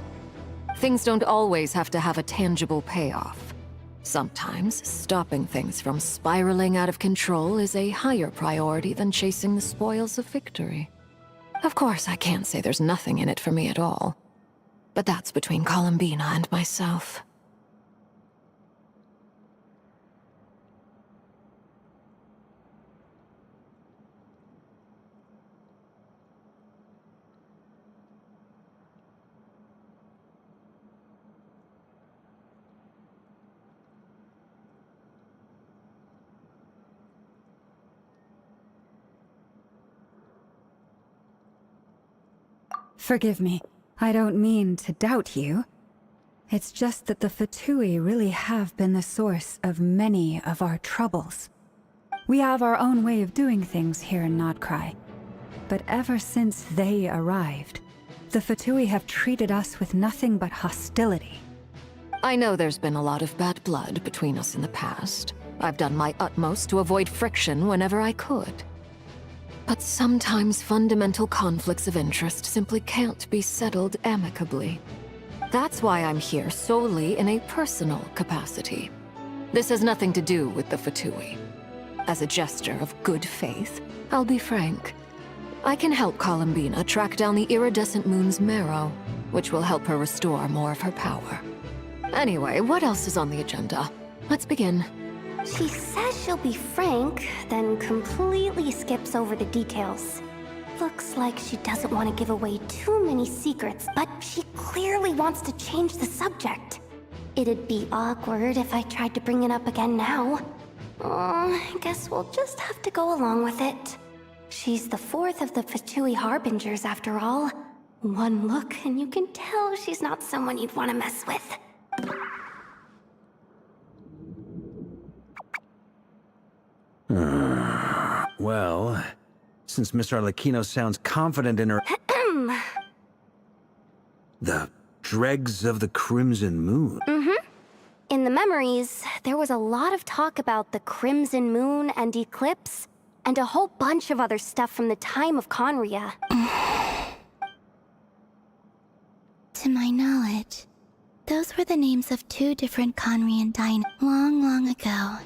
O: Things don't always have to have a tangible payoff. Sometimes, stopping things from spiraling out of control is a higher priority than chasing the spoils of victory. Of course, I can't say there's nothing in it for me at all. But that's between Columbina and myself.
D: Forgive me. I don't mean to doubt you. It's just that the Fatui really have been the source of many of our troubles. We have our own way of doing things here in Nodcry. But ever since they arrived, the Fatui have treated us with nothing but hostility.
O: I know there's been a lot of bad blood between us in the past. I've done my utmost to avoid friction whenever I could. But sometimes fundamental conflicts of interest simply can't be settled amicably. That's why I'm here solely in a personal capacity. This has nothing to do with the Fatui. As a gesture of good faith, I'll be frank. I can help Columbina track down the iridescent moon's marrow, which will help her restore more of her power. Anyway, what else is on the agenda? Let's begin.
F: She says she'll be frank, then completely skips over the details. Looks like she doesn't want to give away too many secrets, but she clearly wants to change the subject. It'd be awkward if I tried to bring it up again now. I guess we'll just have to go along with it. She's the fourth of the Fatui Harbingers, after all. One look and you can tell she's not someone you'd want to mess with.
J: Well, since Miss Arlecchino sounds confident in her... The dregs of the Crimson Moon.
F: In the memories, there was a lot of talk about the Crimson Moon and Eclipse, and a whole bunch of other stuff from the time of Conria.
A: To my knowledge, those
B: were the names of two different Conrian dynasties. Long, long ago,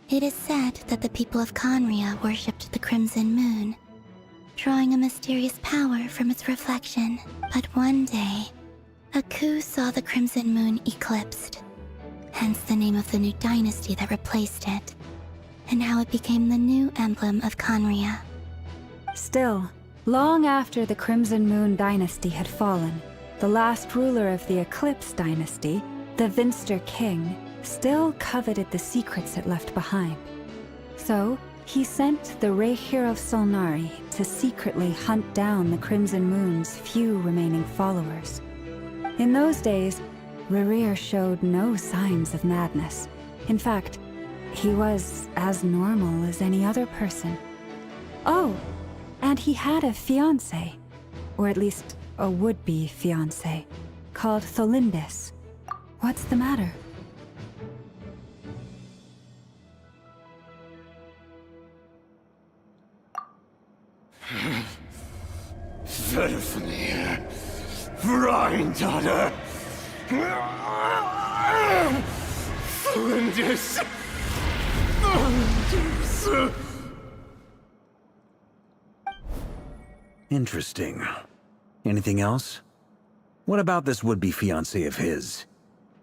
B: it is said that the people of Conria worshipped the Crimson Moon, drawing a mysterious power from its reflection. But one day, a coup saw the Crimson Moon eclipsed, hence the name of the new dynasty that replaced it, and how it became the new emblem of Conria.
D: Still, long after the Crimson Moon dynasty had fallen, the last ruler of the Eclipse dynasty, the Vinster King, still coveted the secrets it left behind. So, he sent the Rehir of Solnari to secretly hunt down the Crimson Moon's few remaining followers. In those days, Rerir showed no signs of madness. In fact, he was as normal as any other person. Oh, and he had a fiancé, or at least a would-be fiancé, called Tholindis. What's the matter?
I: Verfnir, Freindaughter, Tholindis.
J: Interesting. Anything else? What about this would-be fiancé of his?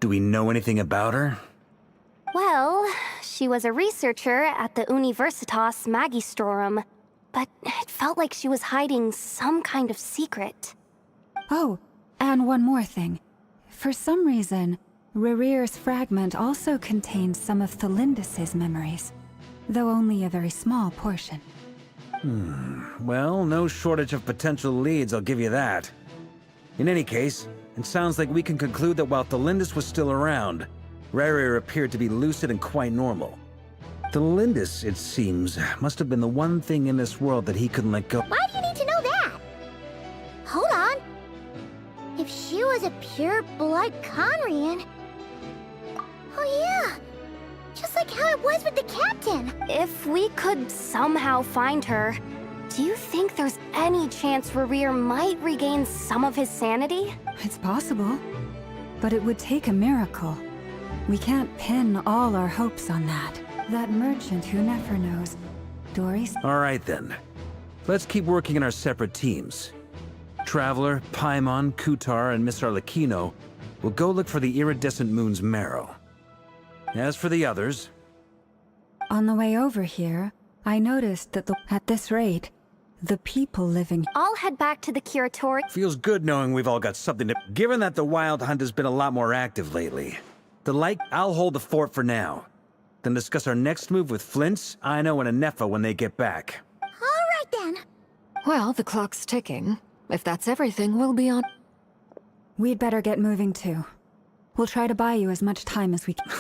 J: Do we know anything about her?
F: Well, she was a researcher at the Universitas Magistrorum, but it felt like she was hiding some kind of secret.
D: Oh, and one more thing. For some reason, Rerir's fragment also contains some of Tholindis' memories, though only a very small portion.
J: Well, no shortage of potential leads, I'll give you that. In any case, it sounds like we can conclude that while Tholindis was still around, Rerir appeared to be lucid and quite normal. Tholindis, it seems, must have been the one thing in this world that he couldn't let go.
B: Why do you need to know that? Hold on. If she was a pure-blood Conrian... Oh yeah, just like how it was with the captain.
F: If we could somehow find her, do you think there's any chance Rerir might regain some of his sanity?
D: It's possible, but it would take a miracle. We can't pin all our hopes on that. That merchant who Nefer knows, Dory's...
J: All right then. Let's keep working in our separate teams. Traveler, Paimon, Kutar, and Miss Arlecchino will go look for the iridescent moon's marrow. As for the others...
D: On the way over here, I noticed that at this rate, the people living...
F: I'll head back to the Curatorium.
J: Feels good knowing we've all got something to... Given that the Wild Hunt has been a lot more active lately, I'll hold the fort for now. Then discuss our next move with Flints, Aino, and Nefer when they get back.
B: All right then.
O: Well, the clock's ticking. If that's everything, we'll be on...
D: We'd better get moving too. We'll try to buy you as much time as we can.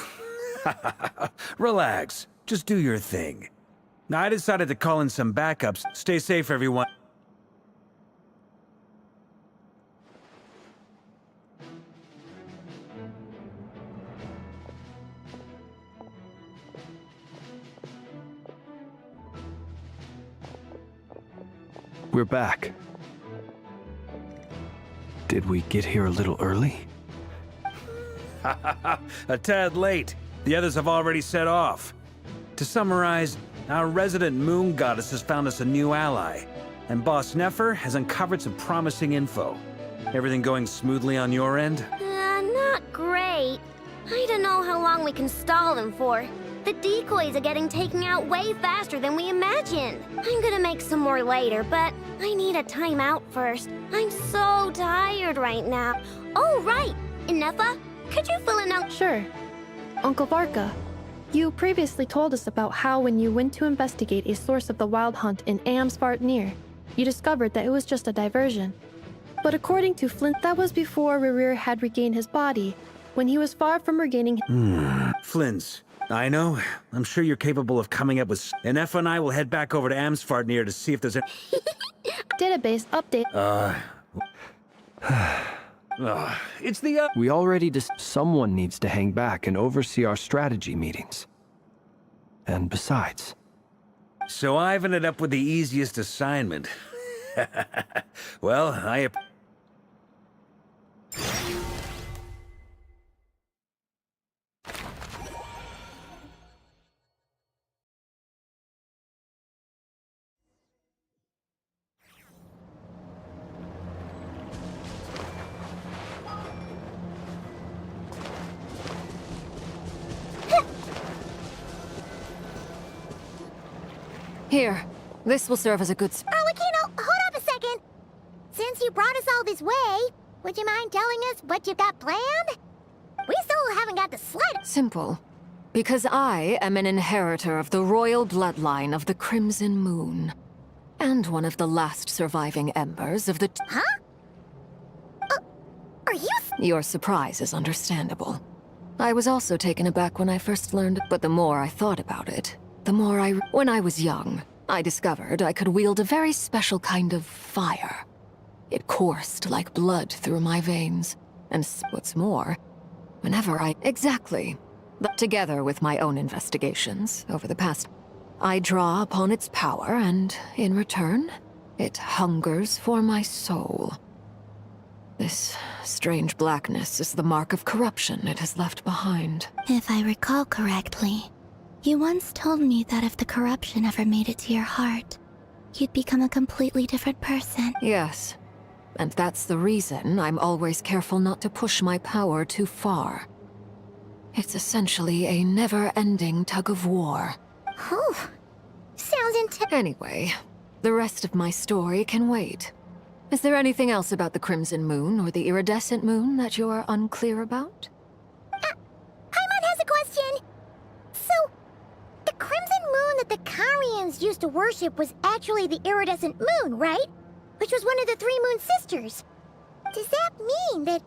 J: Relax. Just do your thing. Now, I decided to call in some backups. Stay safe, everyone.
E: We're back. Did we get here a little early?
J: A tad late. The others have already set off. To summarize, our resident moon goddess has found us a new ally, and Boss Nefer has uncovered some promising info. Everything going smoothly on your end?
B: Not great. I don't know how long we can stall them for. The decoys are getting taken out way faster than we imagined. I'm gonna make some more later, but I need a timeout first. I'm so tired right now. Oh, right! Nefer, could you fill in out...
H: Sure. Uncle Varka, you previously told us about how when you went to investigate a source of the Wild Hunt in Amsvartnir, you discovered that it was just a diversion. But according to Flint, that was before Rerir had regained his body, when he was far from regaining...
J: Flints, I know. I'm sure you're capable of coming up with... And Nefer and I will head back over to Amsvartnir to see if there's a...
H: Database update.
J: It's the...
E: We already someone needs to hang back and oversee our strategy meetings. And besides...
J: So I've ended up with the easiest assignment. Well,
O: Here, this will serve as a good
B: Arlecchino, hold up a second. Since you brought us all this way, would you mind telling us what you got planned? We still haven't got the slightest.
O: Simple. Because I am an inheritor of the royal bloodline of the Crimson Moon. And one of the last surviving embers of the...
B: Huh? Are you...
O: Your surprise is understandable. I was also taken aback when I first learned, but the more I thought about it, the more I... When I was young, I discovered I could wield a very special kind of fire. It coursed like blood through my veins. And what's more, whenever I... Exactly. But together with my own investigations over the past, I draw upon its power, and in return, it hungers for my soul. This strange blackness is the mark of corruption it has left behind.
A: If I recall correctly, you once told me that if the corruption ever made it to your heart, you'd become a completely different person.
O: Yes, and that's the reason I'm always careful not to push my power too far. It's essentially a never-ending tug-of-war.
B: Whew. Sounds intense.
O: Anyway, the rest of my story can wait. Is there anything else about the Crimson Moon or the Iridescent Moon that you're unclear about?
B: Paimon has a question. So, the Crimson Moon that the Karians used to worship was actually the Iridescent Moon, right? Which was one of the three Moon Sisters. Does that mean that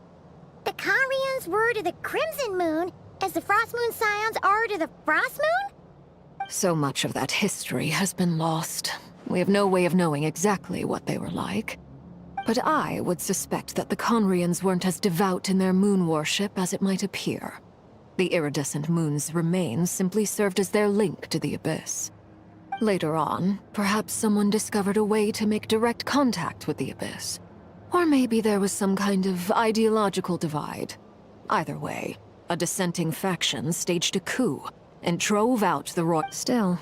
B: the Karians were to the Crimson Moon as the Frost Moon Scions are to the Frost Moon?
O: So much of that history has been lost. We have no way of knowing exactly what they were like. But I would suspect that the Conrians weren't as devout in their moon worship as it might appear. The iridescent moon's remains simply served as their link to the Abyss. Later on, perhaps someone discovered a way to make direct contact with the Abyss. Or maybe there was some kind of ideological divide. Either way, a dissenting faction staged a coup and drove out the royal... Still,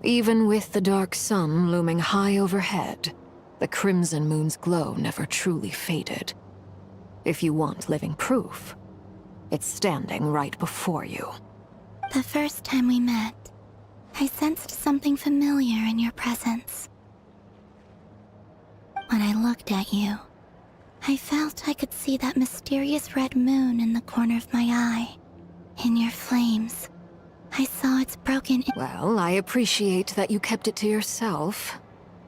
O: even with the dark sun looming high overhead, the Crimson Moon's glow never truly faded. If you want living proof, it's standing right before you.
A: The first time we met, I sensed something familiar in your presence. When I looked at you, I felt I could see that mysterious red moon in the corner of my eye. In your flames, I saw its broken...
O: Well, I appreciate that you kept it to yourself.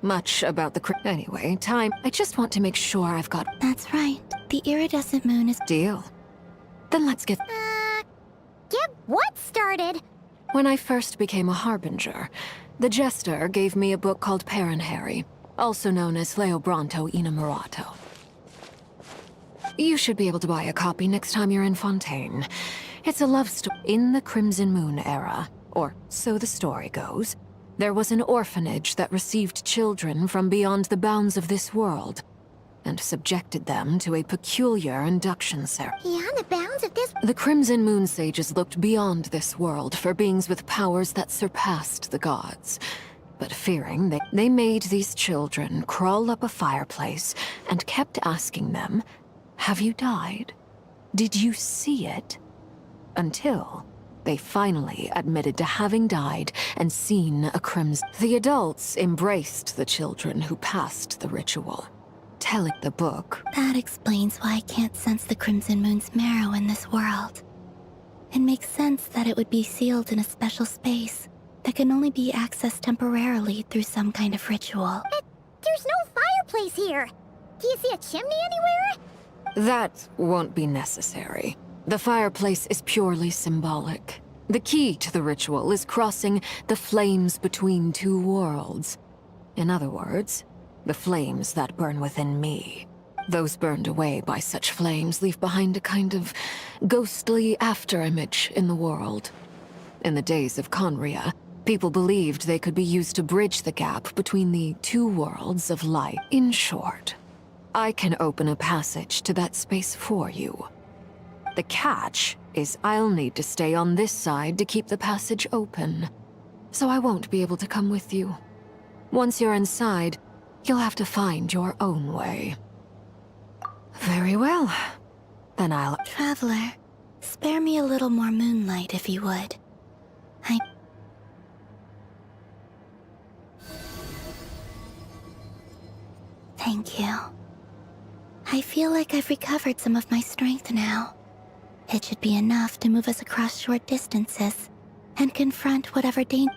O: Much about the Anyway, time. I just want to make sure I've got...
A: That's right. The iridescent moon is...
O: Deal. Then let's get...
B: Get what started?
O: When I first became a Harbinger, the Jester gave me a book called Paranhari, also known as Leobranto Innamorato. You should be able to buy a copy next time you're in Fontaine. It's a love story. In the Crimson Moon era, or so the story goes, there was an orphanage that received children from beyond the bounds of this world, and subjected them to a peculiar induction ceremony.
B: Beyond the bounds of this...
O: The Crimson Moon Sages looked beyond this world for beings with powers that surpassed the gods. But fearing, they made these children crawl up a fireplace and kept asking them, "Have you died? Did you see it?" Until they finally admitted to having died and seen a crimson. The adults embraced the children who passed the ritual, telling the book.
A: That explains why I can't sense the Crimson Moon's marrow in this world. It makes sense that it would be sealed in a special space that can only be accessed temporarily through some kind of ritual.
B: But there's no fireplace here. Do you see a chimney anywhere?
O: That won't be necessary. The fireplace is purely symbolic. The key to the ritual is crossing the flames between two worlds. In other words, the flames that burn within me. Those burned away by such flames leave behind a kind of ghostly afterimage in the world. In the days of Conria, people believed they could be used to bridge the gap between the two worlds of light. In short, I can open a passage to that space for you. The catch is I'll need to stay on this side to keep the passage open, so I won't be able to come with you. Once you're inside, you'll have to find your own way. Very well. Then I'll...
A: Traveler, spare me a little more moonlight if you would.
B: Thank you. I feel like I've recovered some of my strength now. It should be enough to move us across short distances and confront whatever danger.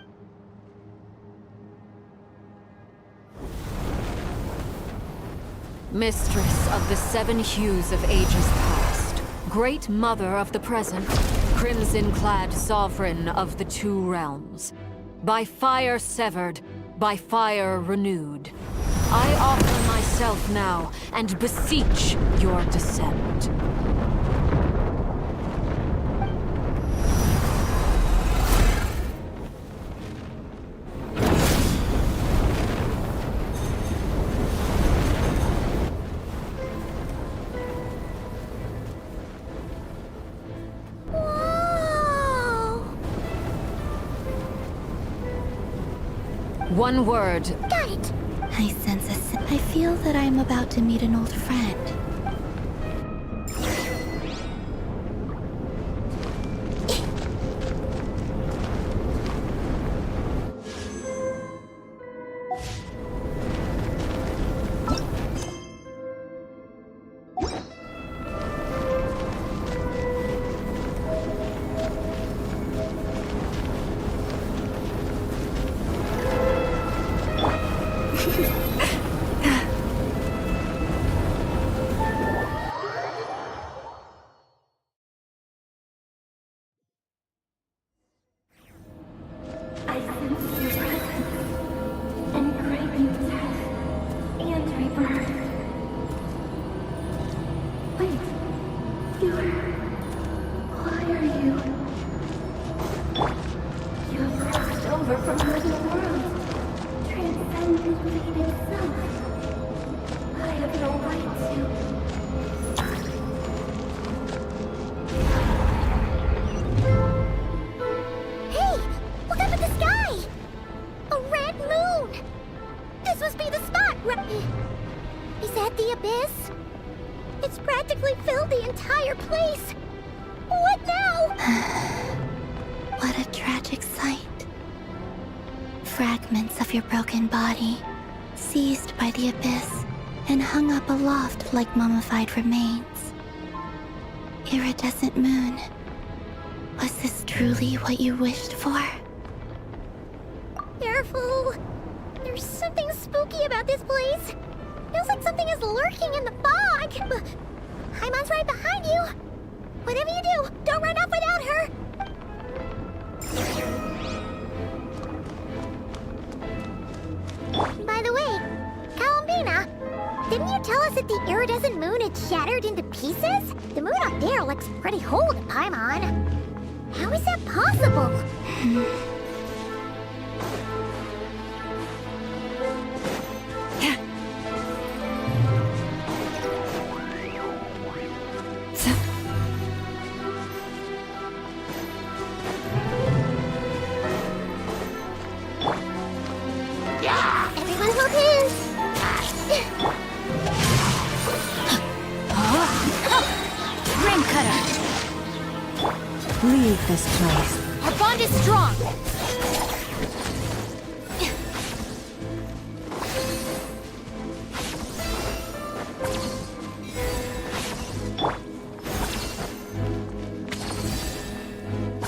O: Mistress of the seven hues of ages past, great mother of the present, crimson-clad sovereign of the two realms, by fire severed, by fire renewed, I offer myself now and beseech your descent. One word.
B: Got it! I sense I feel that I'm about to meet an old friend. Is that the abyss? It's practically filled the entire place. What now? What a tragic sight. Fragments of your broken body, seized by the abyss, and hung up aloft like mummified remains. Iridescent moon, was this truly what you wished for? Careful! There's something spooky about this place. Feels like something is lurking in the fog. Haimon's right behind you. Whatever you do, don't run off without her. By the way, Columbina, didn't you tell us that the iridescent moon had shattered into pieces? The moon up there looks pretty whole to Paimon. How is that possible? Everyone hold hands.
Q: Ring cutter.
D: Leave this place.
Q: Our bond is strong.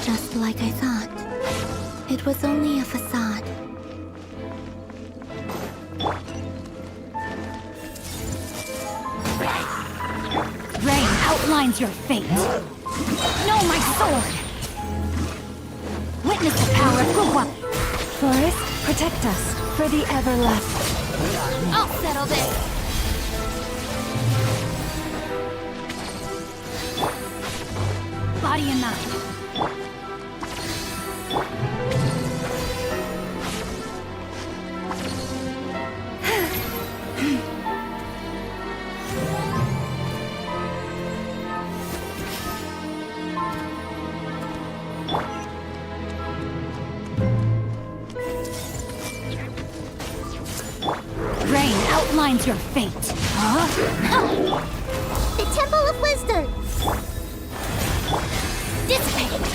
B: Just like I thought. It was only a facade.
Q: Rain outlines your fate. Know my sword. Witness the power of Gugwa.
D: Forest, protect us for the everlasting.
Q: I'll settle this. Body and mind. Rain outlines your fate. Huh?
B: The Temple of Wisdom.
Q: Dissipate.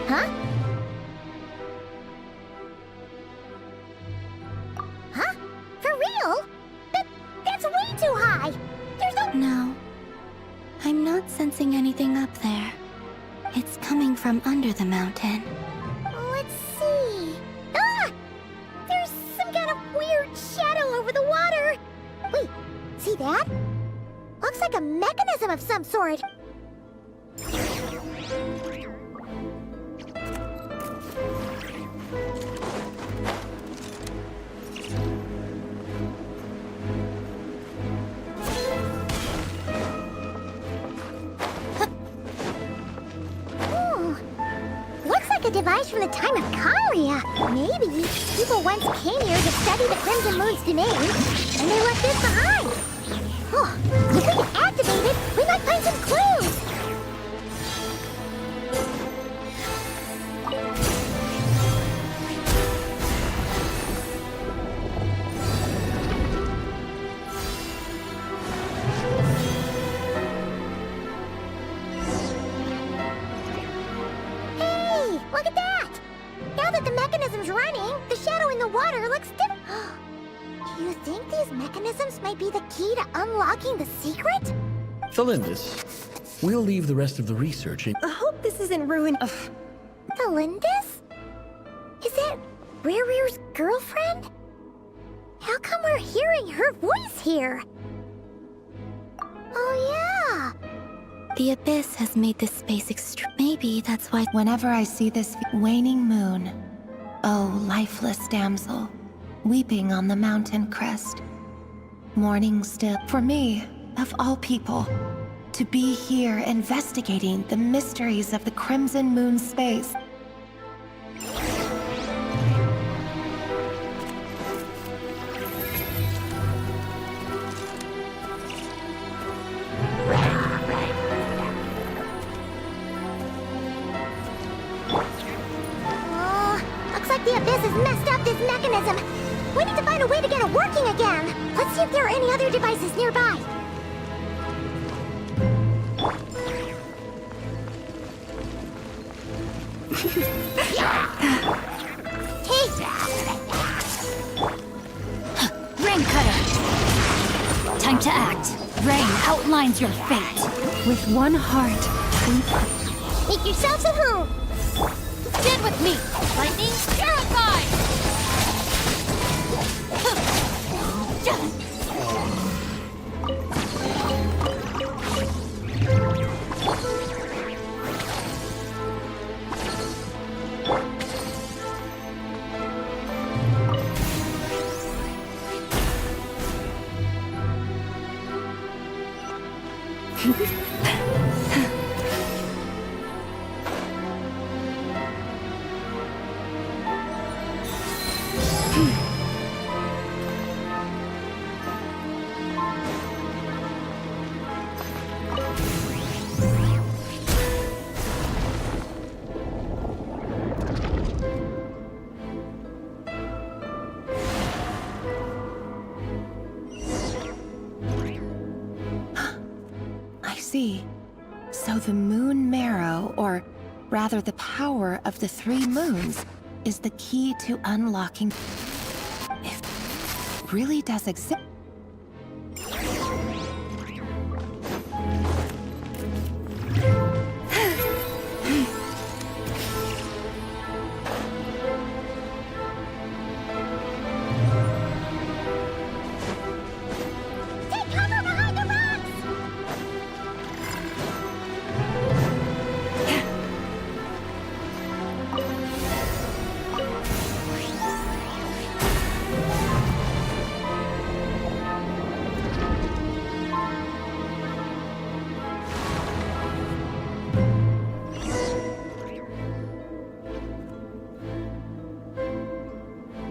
B: Huh? Huh? For real? That's way too high! There's no...
A: No. I'm not sensing anything up there. It's coming from under the mountain.
B: Let's see... Ah! There's some kind of weird shadow over the water! Wait, see that? Looks like a mechanism of some sort. Looks like a device from the time of Kanria. Maybe people once came here to study the Crimson Moon's domain, and they left this behind. Oh, if we can activate it, we might find some clues. Hey, look at that! Now that the mechanism's running, the shadow in the water looks different. Do you think these mechanisms might be the key to unlocking the secret?
R: Thelindis, we'll leave the rest of the research in—
L: I hope this isn't ruined.
B: Thelindis? Is that Rerear's girlfriend? How come we're hearing her voice here? Oh yeah!
A: The Abyss has made this space Maybe that's why—
M: Whenever I see this waning moon, oh, lifeless damsel, weeping on the mountain crest, mourning still. For me, of all people, to be here investigating the mysteries of the Crimson Moon space.
B: Looks like the Abyss has messed up this mechanism. We need to find a way to get it working again. Let's see if there are any other devices nearby.
Q: Rain Cutter! Time to act. Rain outlines your fate.
D: With one heart,
B: Make yourselves at home.
Q: Stand with me! Lightning terrified!
M: See, so the moon marrow, or rather the power of the 3 moons, is the key to unlocking. If it really does exist.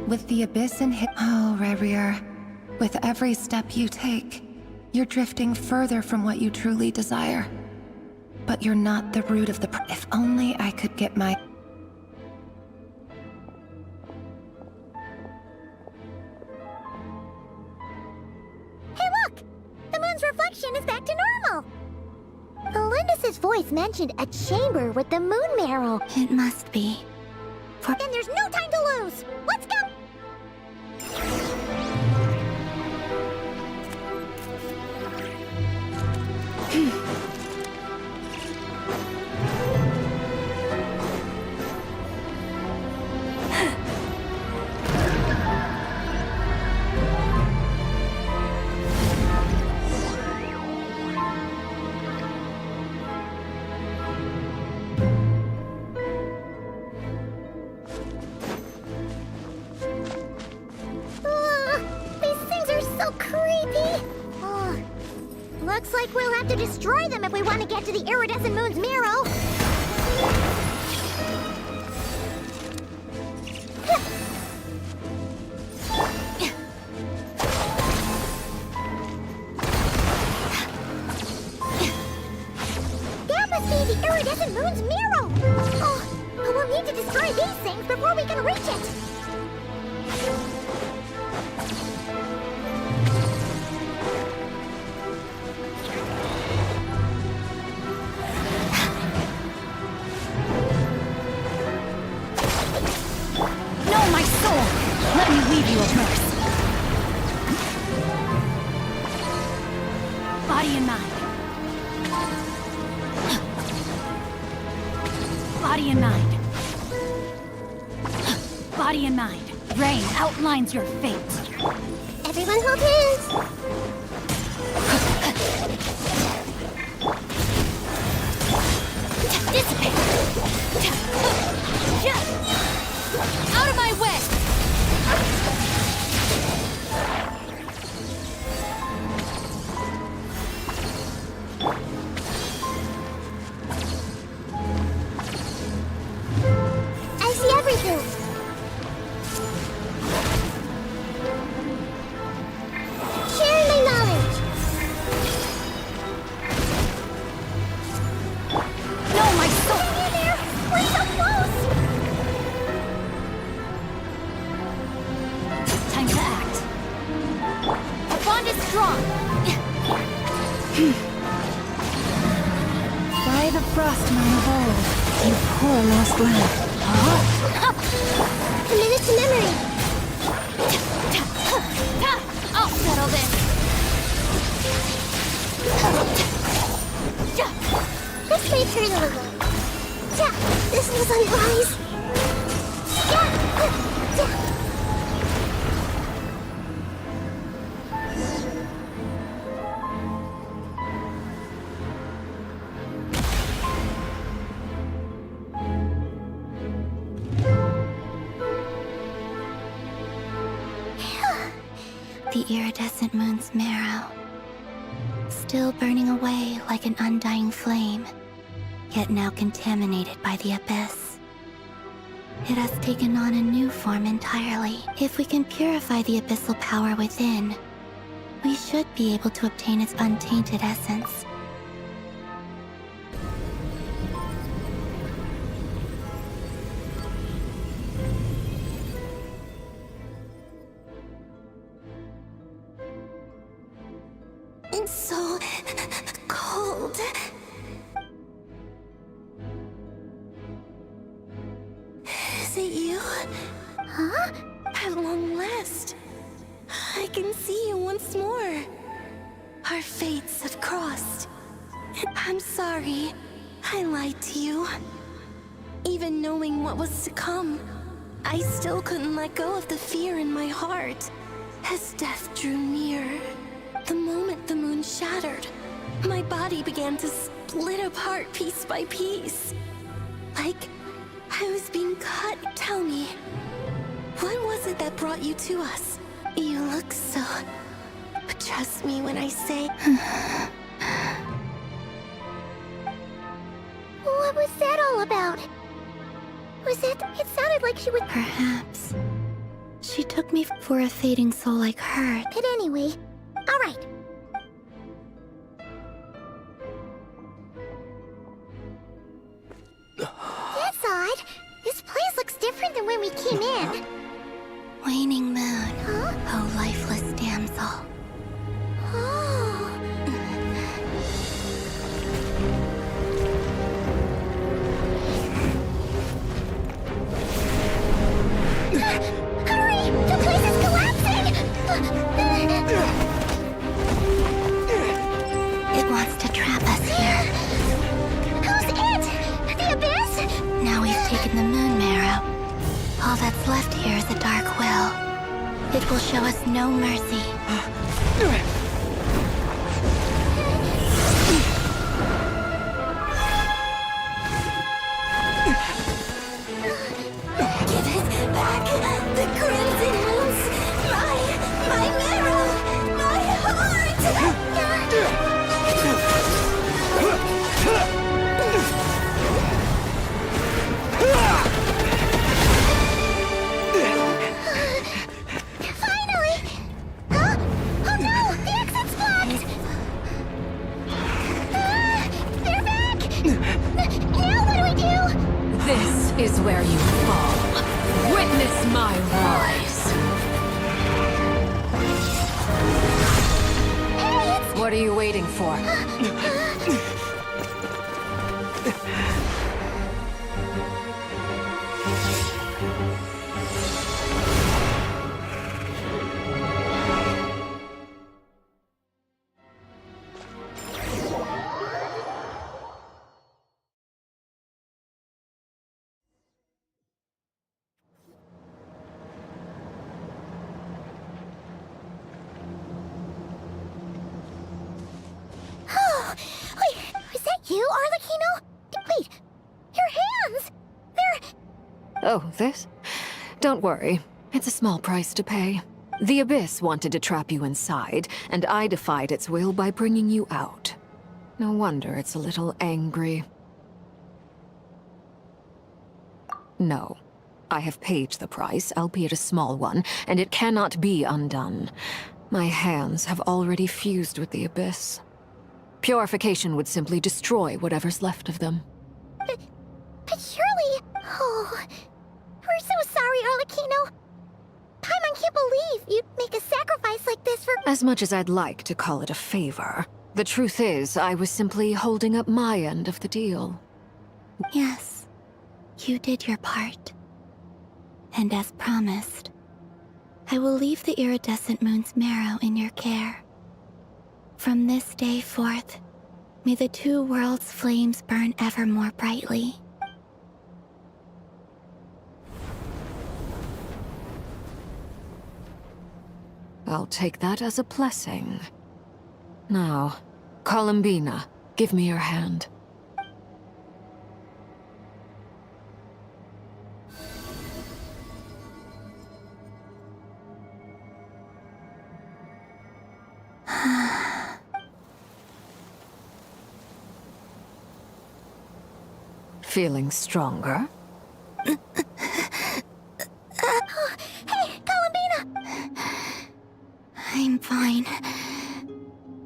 M: With the Abyss in hit— Oh, Rerear. With every step you take, you're drifting further from what you truly desire. But you're not the root of the If only I could get my—
B: Hey look! The moon's reflection is back to normal! Thelindis' voice mentioned a chamber with the moon marrow.
G: It must be.
B: Then there's no time to lose! Let's go! Looks like we'll have to destroy them if we want to get to the iridescent moon's marrow. That must be the iridescent moon's marrow. Oh, but we'll need to destroy these things before we can reach it.
Q: Let me leave you a verse. Body and mind. Body and mind. Body and mind. Rain outlines your fate.
B: Everyone hold hands.
Q: Dissipate. Out of my way.
B: I see everything. Share my knowledge.
Q: No, my soul.
B: Hang in there. We're so close.
Q: Time to act. Our bond is strong.
D: By the frost moon of old, you poor lost land.
B: Commit it to memory.
Q: I'll settle this.
B: This may turn a little. This was unwise.
G: The iridescent moon's marrow, still burning away like an undying flame, yet now contaminated by the abyss. It has taken on a new form entirely. If we can purify the abyssal power within, we should be able to obtain its untainted essence.
B: It's so cold. Is it you? Huh? At long last, I can see you once more. Our fates have crossed. I'm sorry. I lied to you. Even knowing what was to come, I still couldn't let go of the fear in my heart. As death drew near, the moment the moon shattered, my body began to split apart piece by piece. Like I was being cut. Tell me, what was it that brought you to us? You look so... But trust me when I say... What was that all about? Was it... It sounded like she would...
G: Perhaps. She took me for a fading soul like her.
B: But anyway, alright. That's odd. This place looks different than when we came in.
G: Waning moon.
B: Huh?
G: Oh, lifeless damsel.
B: Oh. wants to trap us here. Who's it? The Abyss?
M: Now we've taken the moon marrow. All that's left here is a dark will. It will show us no mercy.
B: Give it back! The crimson moons! My marrow! My heart! Finally! Huh? Oh no! The exit's blocked! They're back! Now what do we do?
O: This is where you fall. Witness my rise. What are you waiting for?
B: Oh, wait, is that you, Arlecchino? Wait, your hands! They're...
O: Oh, this? Don't worry. It's a small price to pay. The Abyss wanted to trap you inside, and I defied its will by bringing you out. No wonder it's a little angry. No. I have paid the price, albeit a small one, and it cannot be undone. My hands have already fused with the Abyss. Purification would simply destroy whatever's left of them.
B: But surely... Oh... We're so sorry, Arlecchino. Paimon can't believe you'd make a sacrifice like this for...
O: As much as I'd like to call it a favor, the truth is I was simply holding up my end of the deal.
M: Yes, you did your part. And as promised, I will leave the iridescent moon's marrow in your care. From this day forth, may the two worlds' flames burn ever more brightly.
O: I'll take that as a blessing. Now, Columbina, give me your hand. Feeling stronger?
B: Hey, Columbina!
M: I'm fine.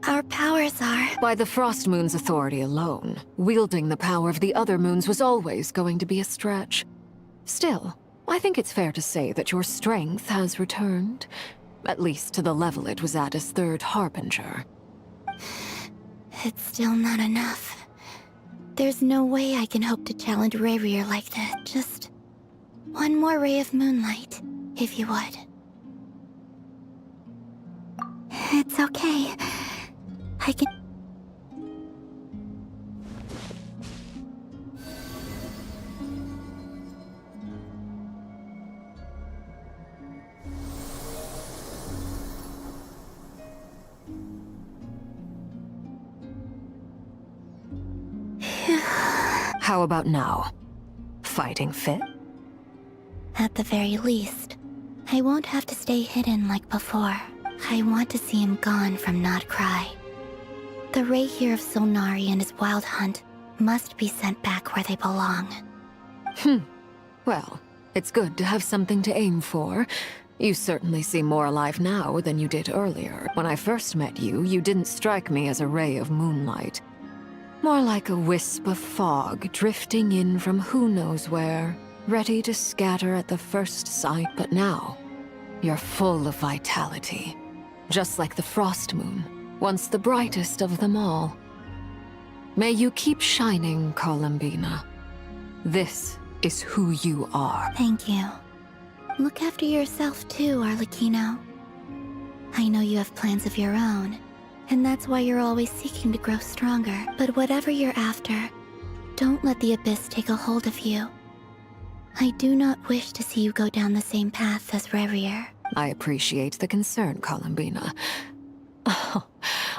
M: Our powers are...
O: By the Frost Moon's authority alone, wielding the power of the other moons was always going to be a stretch. Still, I think it's fair to say that your strength has returned. At least to the level it was at as Third Harbinger.
M: It's still not enough. There's no way I can hope to challenge Rayrear like this. Just one more ray of moonlight, if you would. It's okay. I can...
O: How about now? Fighting fit?
M: At the very least, I won't have to stay hidden like before. I want to see him gone from Not Cry. The Rayhear of Solnari and his wild hunt must be sent back where they belong.
O: Well, it's good to have something to aim for. You certainly seem more alive now than you did earlier. When I first met you, you didn't strike me as a ray of moonlight. More like a wisp of fog drifting in from who knows where, ready to scatter at the first sight. But now, you're full of vitality. Just like the Frost Moon, once the brightest of them all. May you keep shining, Columbina. This is who you are.
M: Thank you. Look after yourself too, Arlecchino. I know you have plans of your own,
B: And that's why you're always seeking to grow stronger. But whatever you're after, don't let the abyss take a hold of you. I do not wish to see you go down the same path as Revrier.
O: I appreciate the concern, Columbina.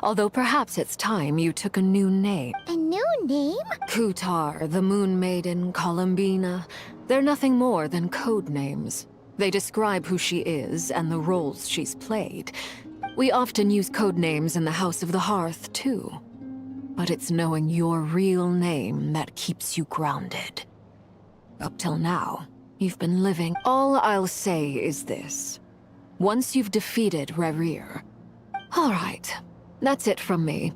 O: Although perhaps it's time you took a new name.
B: A new name?
O: Kutar, the Moon Maiden, Columbina. They're nothing more than code names. They describe who she is and the roles she's played. We often use code names in the House of the Hearth, too. But it's knowing your real name that keeps you grounded. Up till now, you've been living. All I'll say is this. Once you've defeated Revrier... All right, that's it from me.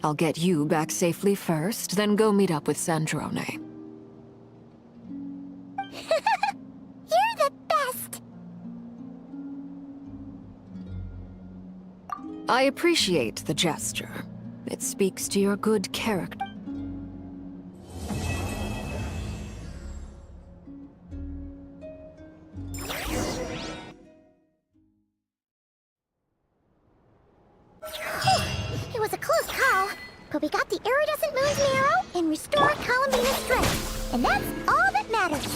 O: I'll get you back safely first, then go meet up with Sandrone.
B: You're the best!
O: I appreciate the gesture. It speaks to your good character.
B: It was a close call, but we got the iridescent moon's arrow and restored Columbina's strength. And that's all that matters.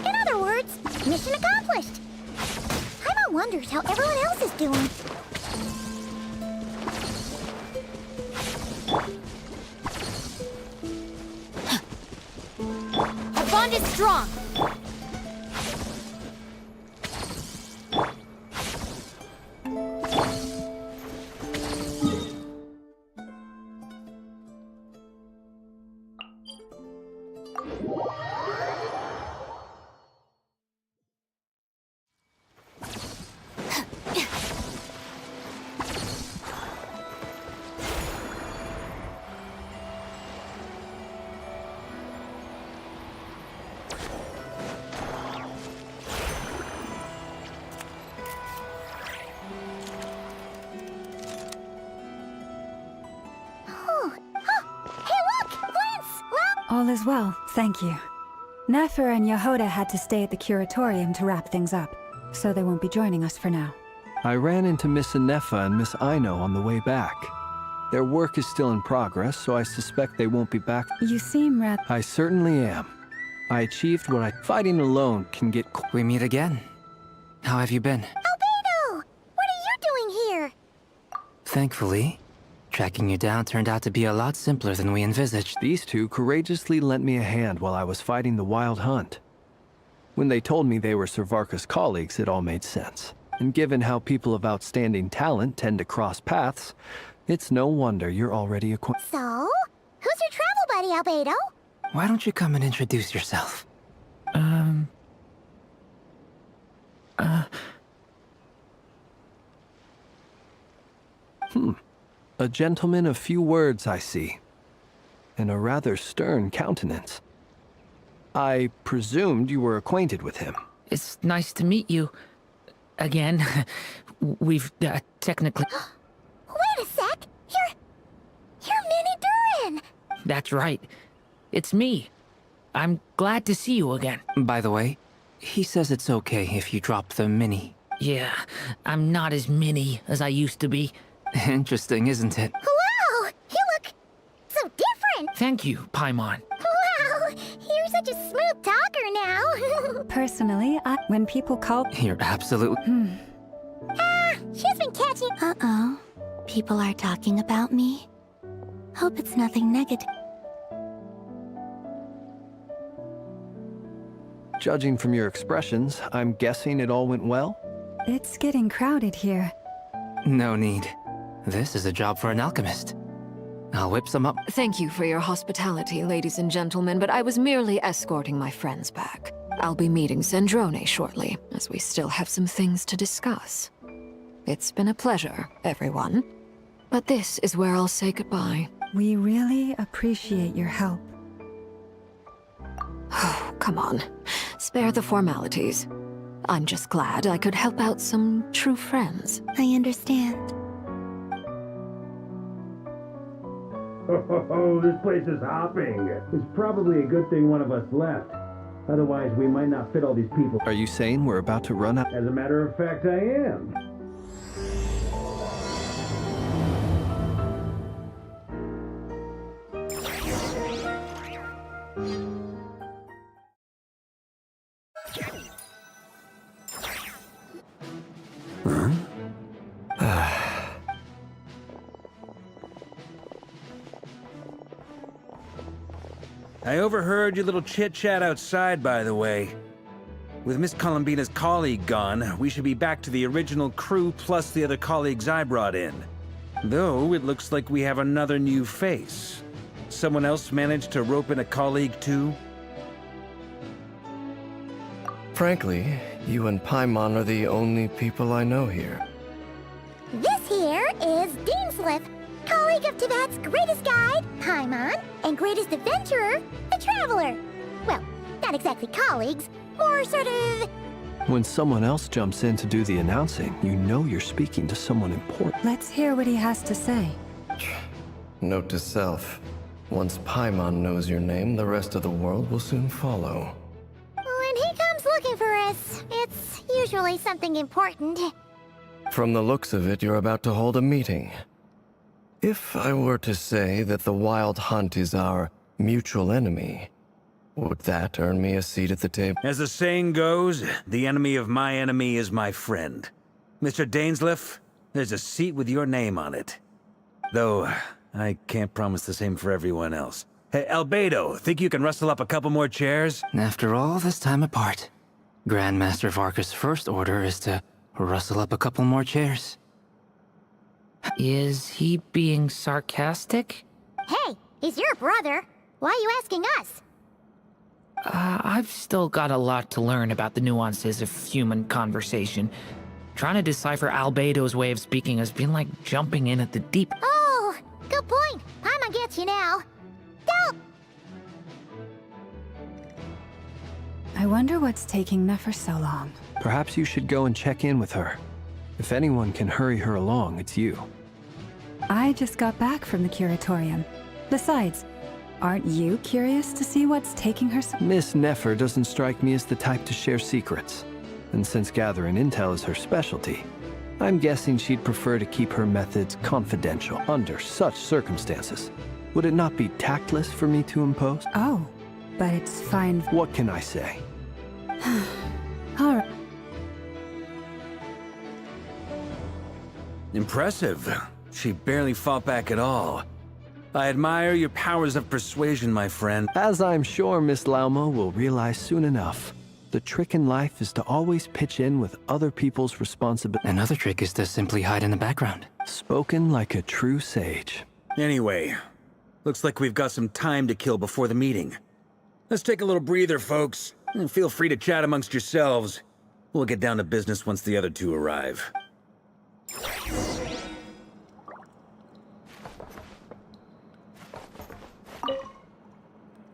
B: In other words, mission accomplished. Paimon wonders how everyone else is doing.
G: Our bond is strong.
D: All is well, thank you. Nefer and Yehuda had to stay at the curatorium to wrap things up, so they won't be joining us for now.
E: I ran into Miss Nefer and Miss Aino on the way back. Their work is still in progress, so I suspect they won't be back.
D: You seem rather...
E: I certainly am. I achieved what fighting alone can get...
S: We meet again. How have you been?
B: Husbando! What are you doing here?
S: Thankfully, tracking you down turned out to be a lot simpler than we envisaged.
E: These two courageously lent me a hand while I was fighting the Wild Hunt. When they told me they were Servarka's colleagues, it all made sense. And given how people of outstanding talent tend to cross paths, it's no wonder you're already acquainted.
B: So, who's your travel buddy, Albedo?
S: Why don't you come and introduce yourself?
E: A gentleman of few words, I see. And a rather stern countenance. I presumed you were acquainted with him.
T: It's nice to meet you. Again. We've, technically...
B: Wait a sec! You're Minnie Durin!
T: That's right. It's me. I'm glad to see you again.
S: By the way, he says it's okay if you drop the mini.
T: Yeah, I'm not as mini as I used to be.
S: Interesting, isn't it?
B: Wow! You look so different!
T: Thank you, Paimon.
B: Wow! You're such a smooth talker now!
D: Personally, when people call...
S: You're absolutely...
B: She's been catching... Uh-oh. People are talking about me. Hope it's nothing negative.
E: Judging from your expressions, I'm guessing it all went well?
D: It's getting crowded here.
S: No need. This is a job for an alchemist. I'll whip some up.
O: Thank you for your hospitality, ladies and gentlemen, but I was merely escorting my friends back. I'll be meeting Sandrone shortly, as we still have some things to discuss. It's been a pleasure, everyone. But this is where I'll say goodbye.
D: We really appreciate your help.
O: Oh, come on. Spare the formalities. I'm just glad I could help out some true friends.
B: I understand.
J: Oh, this place is hopping. It's probably a good thing one of us left. Otherwise, we might not fit all these people.
E: Are you saying we're about to run out?
J: As a matter of fact, I am. I overheard your little chit-chat outside, by the way. With Miss Columbina's colleague gone, we should be back to the original crew plus the other colleagues I brought in. Though, it looks like we have another new face. Someone else managed to rope in a colleague, too?
U: Frankly, you and Paimon are the only people I know here.
B: This here is Deansliff, colleague of Tibet's greatest guide, Paimon, and greatest adventurer, the Traveler. Well, not exactly colleagues, more sort of...
E: When someone else jumps in to do the announcing, you know you're speaking to someone important.
D: Let's hear what he has to say.
U: Note to self. Once Paimon knows your name, the rest of the world will soon follow.
B: When he comes looking for us, it's usually something important.
U: From the looks of it, you're about to hold a meeting. If I were to say that the Wild Hunt is our mutual enemy, would that earn me a seat at the table?
J: As the saying goes, the enemy of my enemy is my friend. Mr. Dainsliff, there's a seat with your name on it. Though, I can't promise the same for everyone else. Hey, Albedo, think you can rustle up a couple more chairs?
S: After all this time apart, Grandmaster Varka's first order is to rustle up a couple more chairs.
T: Is he being sarcastic?
B: Hey, he's your brother. Why are you asking us?
T: I've still got a lot to learn about the nuances of human conversation. Trying to decipher Albedo's way of speaking has been like jumping in at the deep.
B: Oh, good point. Paimon gets you now. Don't!
D: I wonder what's taking Nefer so long.
E: Perhaps you should go and check in with her. If anyone can hurry her along, it's you.
D: I just got back from the curatorium. Besides, aren't you curious to see what's taking her so...
E: Miss Nefer doesn't strike me as the type to share secrets. And since gathering intel is her specialty, I'm guessing she'd prefer to keep her methods confidential under such circumstances. Would it not be tactless for me to impose?
D: Oh, but it's fine.
E: What can I say?
D: All right.
J: Impressive. She barely fought back at all. I admire your powers of persuasion, my friend.
E: As I'm sure Miss Lauma will realize soon enough, the trick in life is to always pitch in with other people's responsibility.
S: Another trick is to simply hide in the background.
E: Spoken like a true sage.
J: Anyway, looks like we've got some time to kill before the meeting. Let's take a little breather, folks. And feel free to chat amongst yourselves. We'll get down to business once the other two arrive.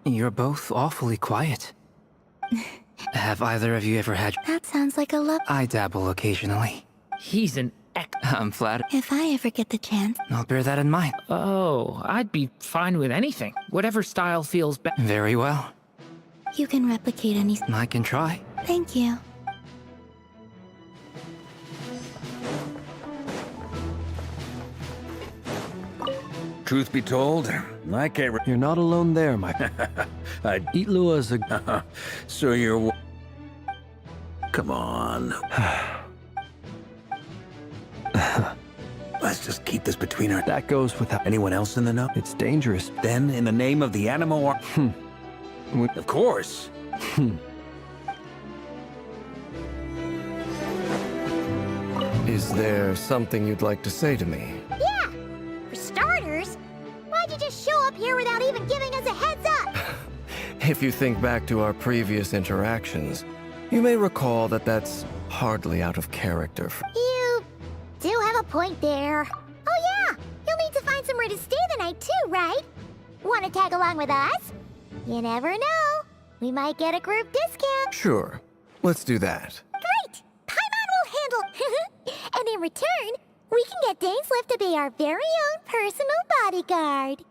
S: You're both awfully quiet. Have either of you ever had...
B: That sounds like a love...
S: I dabble occasionally.
T: He's an
S: I'm flattered.
B: If I ever get the chance...
S: I'll bear that in mind.
T: Oh, I'd be fine with anything. Whatever style feels best.
S: Very well.
B: You can replicate any...
S: I can try.
B: Thank you.
J: Truth be told, I can't...
E: You're not alone there, my... Itlua is a...
J: So you're... Come on. Let's just keep this between our...
E: That goes without...
J: Anyone else in the know?
E: It's dangerous.
J: Then, in the name of the animal... Of course.
U: Is there something you'd like to say to me?
B: Yeah! For starters, why'd you just show up here without even giving us a heads up?
U: If you think back to our previous interactions, you may recall that that's hardly out of character.
B: You do have a point there. Oh yeah, you'll need to find somewhere to stay the night too, right? Want to tag along with us? You never know. We might get a group discount.
U: Sure, let's do that.
B: Great! Paimon will handle... And in return, we can get Dainsliff to be our very own personal bodyguard.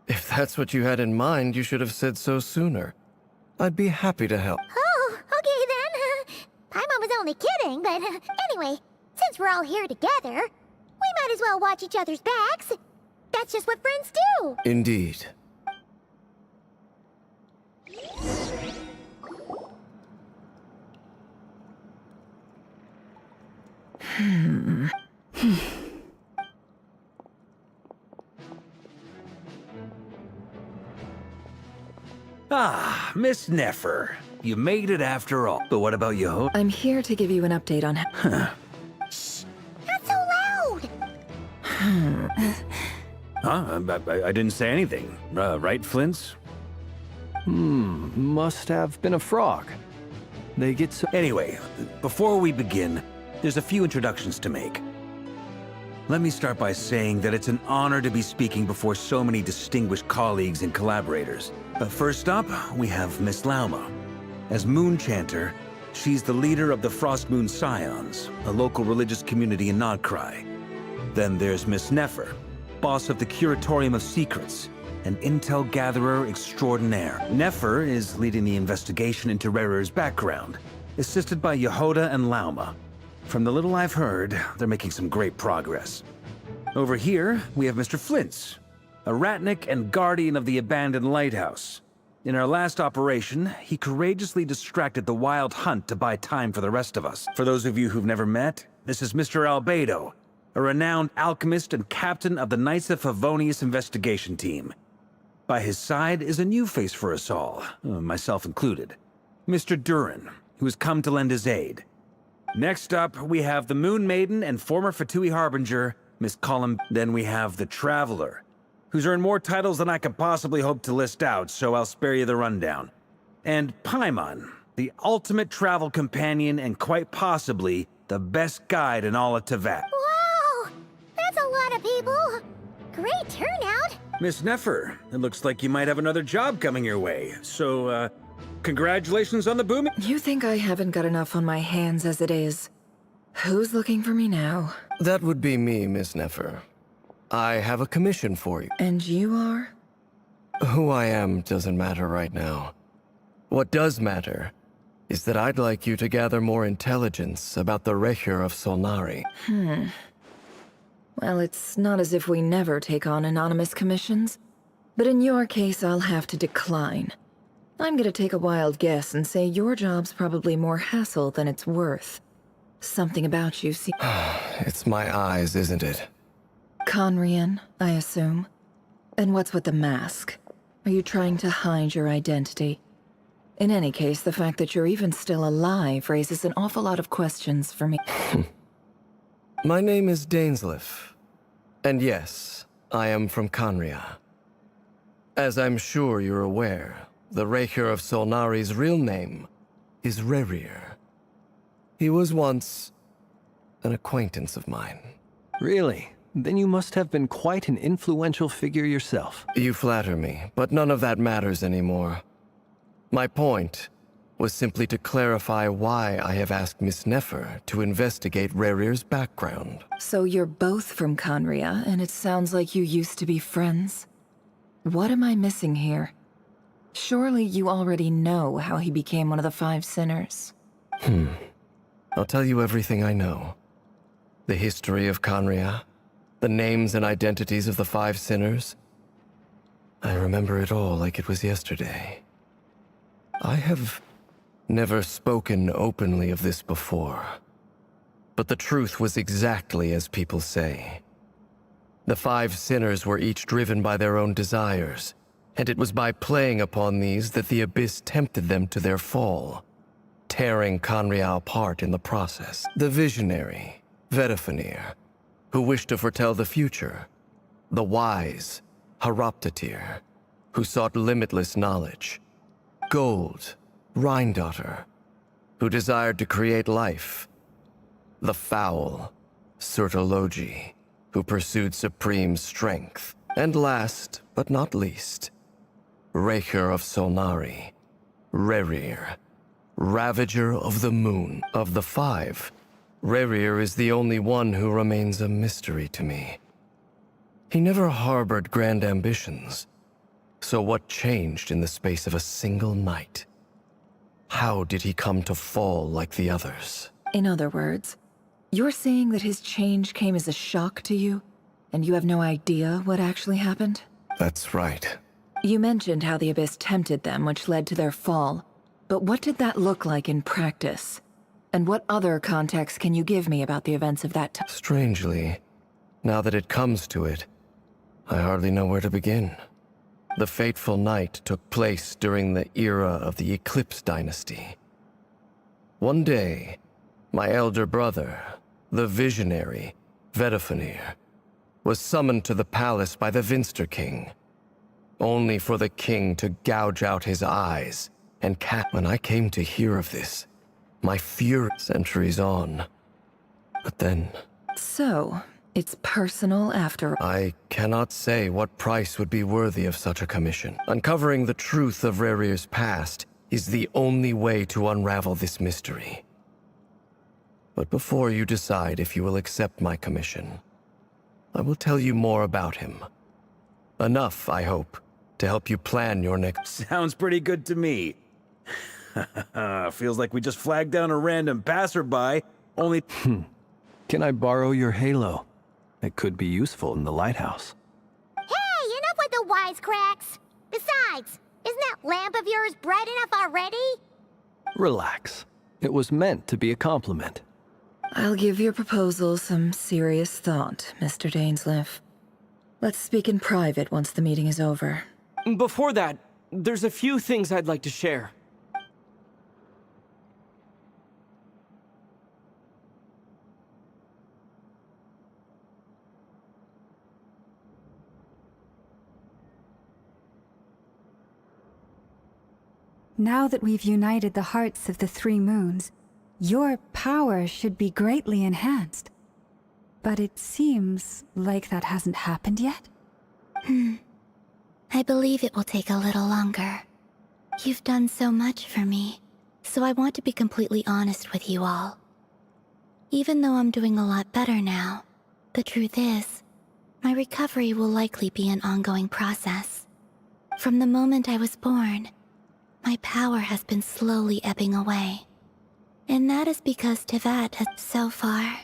U: If that's what you had in mind, you should have said so sooner. I'd be happy to help.
B: Oh, okay then. Paimon was only kidding, but anyway, since we're all here together, we might as well watch each other's backs. That's just what friends do.
U: Indeed.
J: Ah, Miss Nefer. You made it after all. But what about you?
K: I'm here to give you an update on...
B: Shh! Not so loud!
J: Huh? I didn't say anything. Right, Flints?
E: Must have been a frog. They get so...
J: Anyway, before we begin, there's a few introductions to make. Let me start by saying that it's an honor to be speaking before so many distinguished colleagues and collaborators. First up, we have Miss Lauma. As Moon Chanter, she's the leader of the Frost Moon Scions, a local religious community in Nodcry. Then there's Miss Nefer, boss of the Curatorium of Secrets, an intel gatherer extraordinaire. Nefer is leading the investigation into Rerer's background, assisted by Yehoda and Lauma. From the little I've heard, they're making some great progress. Over here, we have Mr. Flintz, a ratnik and guardian of the abandoned lighthouse. In our last operation, he courageously distracted the wild hunt to buy time for the rest of us. For those of you who've never met, this is Mr. Albedo, a renowned alchemist and captain of the Knights of Favonius investigation team. By his side is a new face for us all, myself included, Mr. Durin, who has come to lend his aid. Next up, we have the Moon Maiden and former Fatui Harbinger, Miss Colum. Then we have the Traveler, who's earned more titles than I could possibly hope to list out, so I'll spare you the rundown. And Paimon, the ultimate travel companion and quite possibly the best guide in all of Teyvat.
B: Wow! That's a lot of people! Great turnout!
J: Miss Nefer, it looks like you might have another job coming your way, so, congratulations on the booming—
K: You think I haven't got enough on my hands as it is? Who's looking for me now?
U: That would be me, Miss Nefer. I have a commission for you.
K: And you are?
U: Who I am doesn't matter right now. What does matter is that I'd like you to gather more intelligence about the Recher of Solnari.
K: Well, it's not as if we never take on anonymous commissions. But in your case, I'll have to decline. I'm gonna take a wild guess and say your job's probably more hassle than it's worth. Something about you seems...
U: It's my eyes, isn't it?
K: Conrian, I assume. And what's with the mask? Are you trying to hide your identity? In any case, the fact that you're even still alive raises an awful lot of questions for me.
U: My name is Dainsleif. And yes, I am from Conria. As I'm sure you're aware, the Recher of Solnari's real name is Rerir. He was once an acquaintance of mine.
E: Really? Then you must have been quite an influential figure yourself.
U: You flatter me, but none of that matters anymore. My point was simply to clarify why I have asked Miss Nefer to investigate Rerir's background.
K: So you're both from Conria, and it sounds like you used to be friends? What am I missing here? Surely you already know how he became one of the Five Sinners.
U: I'll tell you everything I know. The history of Conria, the names and identities of the Five Sinners. I remember it all like it was yesterday. I have never spoken openly of this before, but the truth was exactly as people say. The Five Sinners were each driven by their own desires, and it was by playing upon these that the Abyss tempted them to their fall, tearing Conria apart in the process. The visionary, Vedafenir, who wished to foretell the future. The wise, Haroptatir, who sought limitless knowledge. Gold, Rhindaughter, who desired to create life. The foul, Surtologi, who pursued supreme strength. And last, but not least, Recher of Solnari, Rerir, Ravager of the Moon. Of the five, Rerir is the only one who remains a mystery to me. He never harbored grand ambitions, So what changed in the space of a single night? How did he come to fall like the others?
K: In other words, you're saying that his change came as a shock to you, and you have no idea what actually happened?
U: That's right.
K: You mentioned how the Abyss tempted them, which led to their fall. But what did that look like in practice? And what other context can you give me about the events of that time?
U: Strangely, now that it comes to it, I hardly know where to begin. The fateful night took place during the era of the Eclipse Dynasty. One day, my elder brother, the visionary, Vedafenir, was summoned to the palace by the Vinster King, only for the king to gouge out his eyes and When I came to hear of this, my fury centuries on. But then...
K: So, it's personal after...
U: I cannot say what price would be worthy of such a commission. Uncovering the truth of Rerir's past is the only way to unravel this mystery. But before you decide if you will accept my commission, I will tell you more about him. Enough, I hope, to help you plan your next...
J: Sounds pretty good to me. Feels like we just flagged down a random passerby, only...
E: Can I borrow your halo? It could be useful in the lighthouse.
B: Hey, enough with the wisecracks! Besides, isn't that lamp of yours bright enough already?
E: Relax. It was meant to be a compliment.
K: I'll give your proposal some serious thought, Mr. Dainsleif. Let's speak in private once the meeting is over.
C: Before that, there's a few things I'd like to share.
D: Now that we've united the hearts of the three moons, your power should be greatly enhanced. But it seems like that hasn't happened yet?
A: I believe it will take a little longer. You've done so much for me, so I want to be completely honest with you all. Even though I'm doing a lot better now, the truth is, my recovery will likely be an ongoing process. From the moment I was born, my power has been slowly ebbing away. And that is because Tevat has... So far,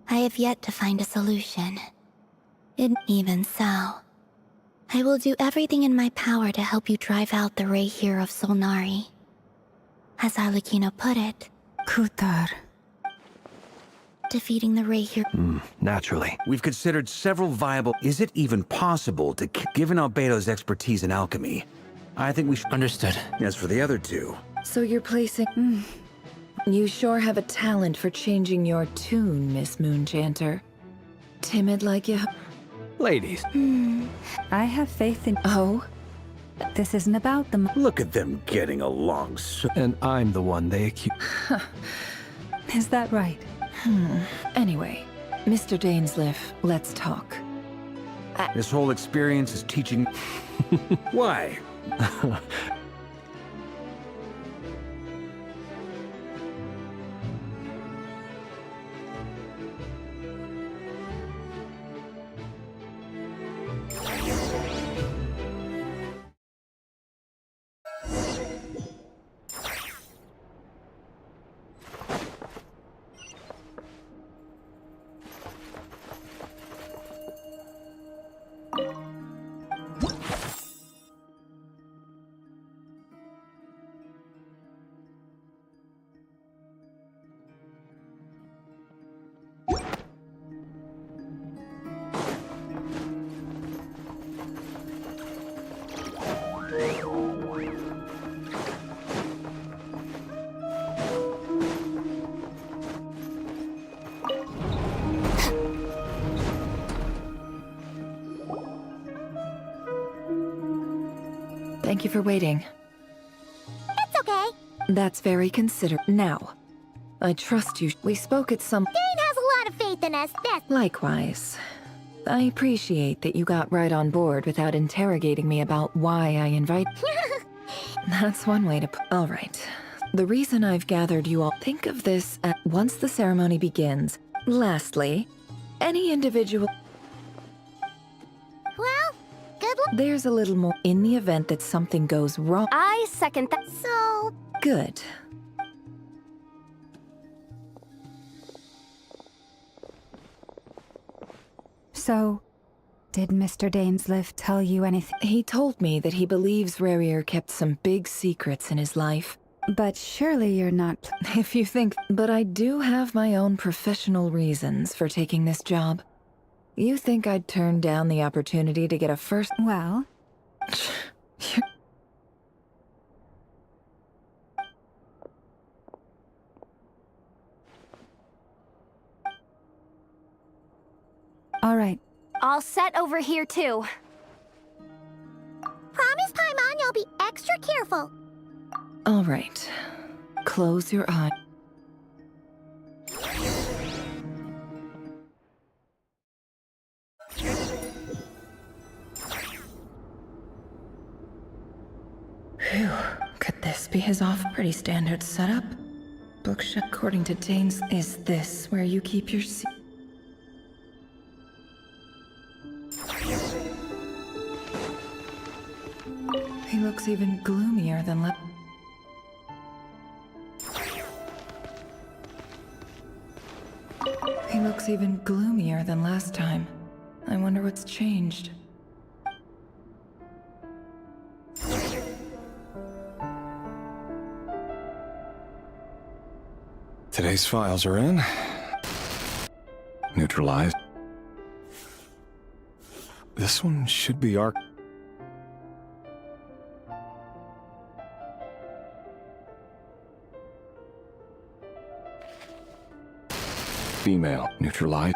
A: I have yet to find a solution. Even so, I will do everything in my power to help you drive out the Ray here of Solnari. As Arlecchino put it...
D: Kutar.
A: Defeating the Ray here...
E: Naturally.
J: We've considered several viable... Is it even possible to... Given Albedo's expertise in alchemy, I think we should...
S: Understood.
J: As for the other two...
K: So you're placing... You sure have a talent for changing your tune, Miss Moonchanter. Timid like you...
E: Ladies.
D: I have faith in...
K: Oh?
D: This isn't about them.
J: Look at them getting along so...
E: And I'm the one they accuse...
D: Is that right?
K: Anyway, Mr. Dainsleif, let's talk.
J: This whole experience is teaching... Why?
K: Thank you for waiting.
B: It's okay.
K: That's very considerate. Now, I trust you. We spoke at some...
B: Dane has a lot of faith in us,
K: Likewise. I appreciate that you got right on board without interrogating me about why I invite... That's one way to put... All right. The reason I've gathered you all... Think of this at once the ceremony begins. Lastly, any individual...
B: Well, good
K: There's a little more in the event that something goes wrong.
F: I second that.
B: So,
K: Good.
D: So, did Mr. Dainsliff tell you anything?
K: He told me that he believes Rarier kept some big secrets in his life.
D: But surely you're not...
K: If you think... But I do have my own professional reasons for taking this job. You think I'd turn down the opportunity to get a first...
D: Well... All right.
F: All set over here, too.
B: promise Paimon you'll be extra careful.
K: All right. Close your eye. Phew. Could this be his pretty standard setup? Bookshelf, according to Danes, is this where you keep your He looks even gloomier than He looks even gloomier than last time. I wonder what's changed.
I: Today's files are in. Neutralized. This one should be our... Female. Neutralized.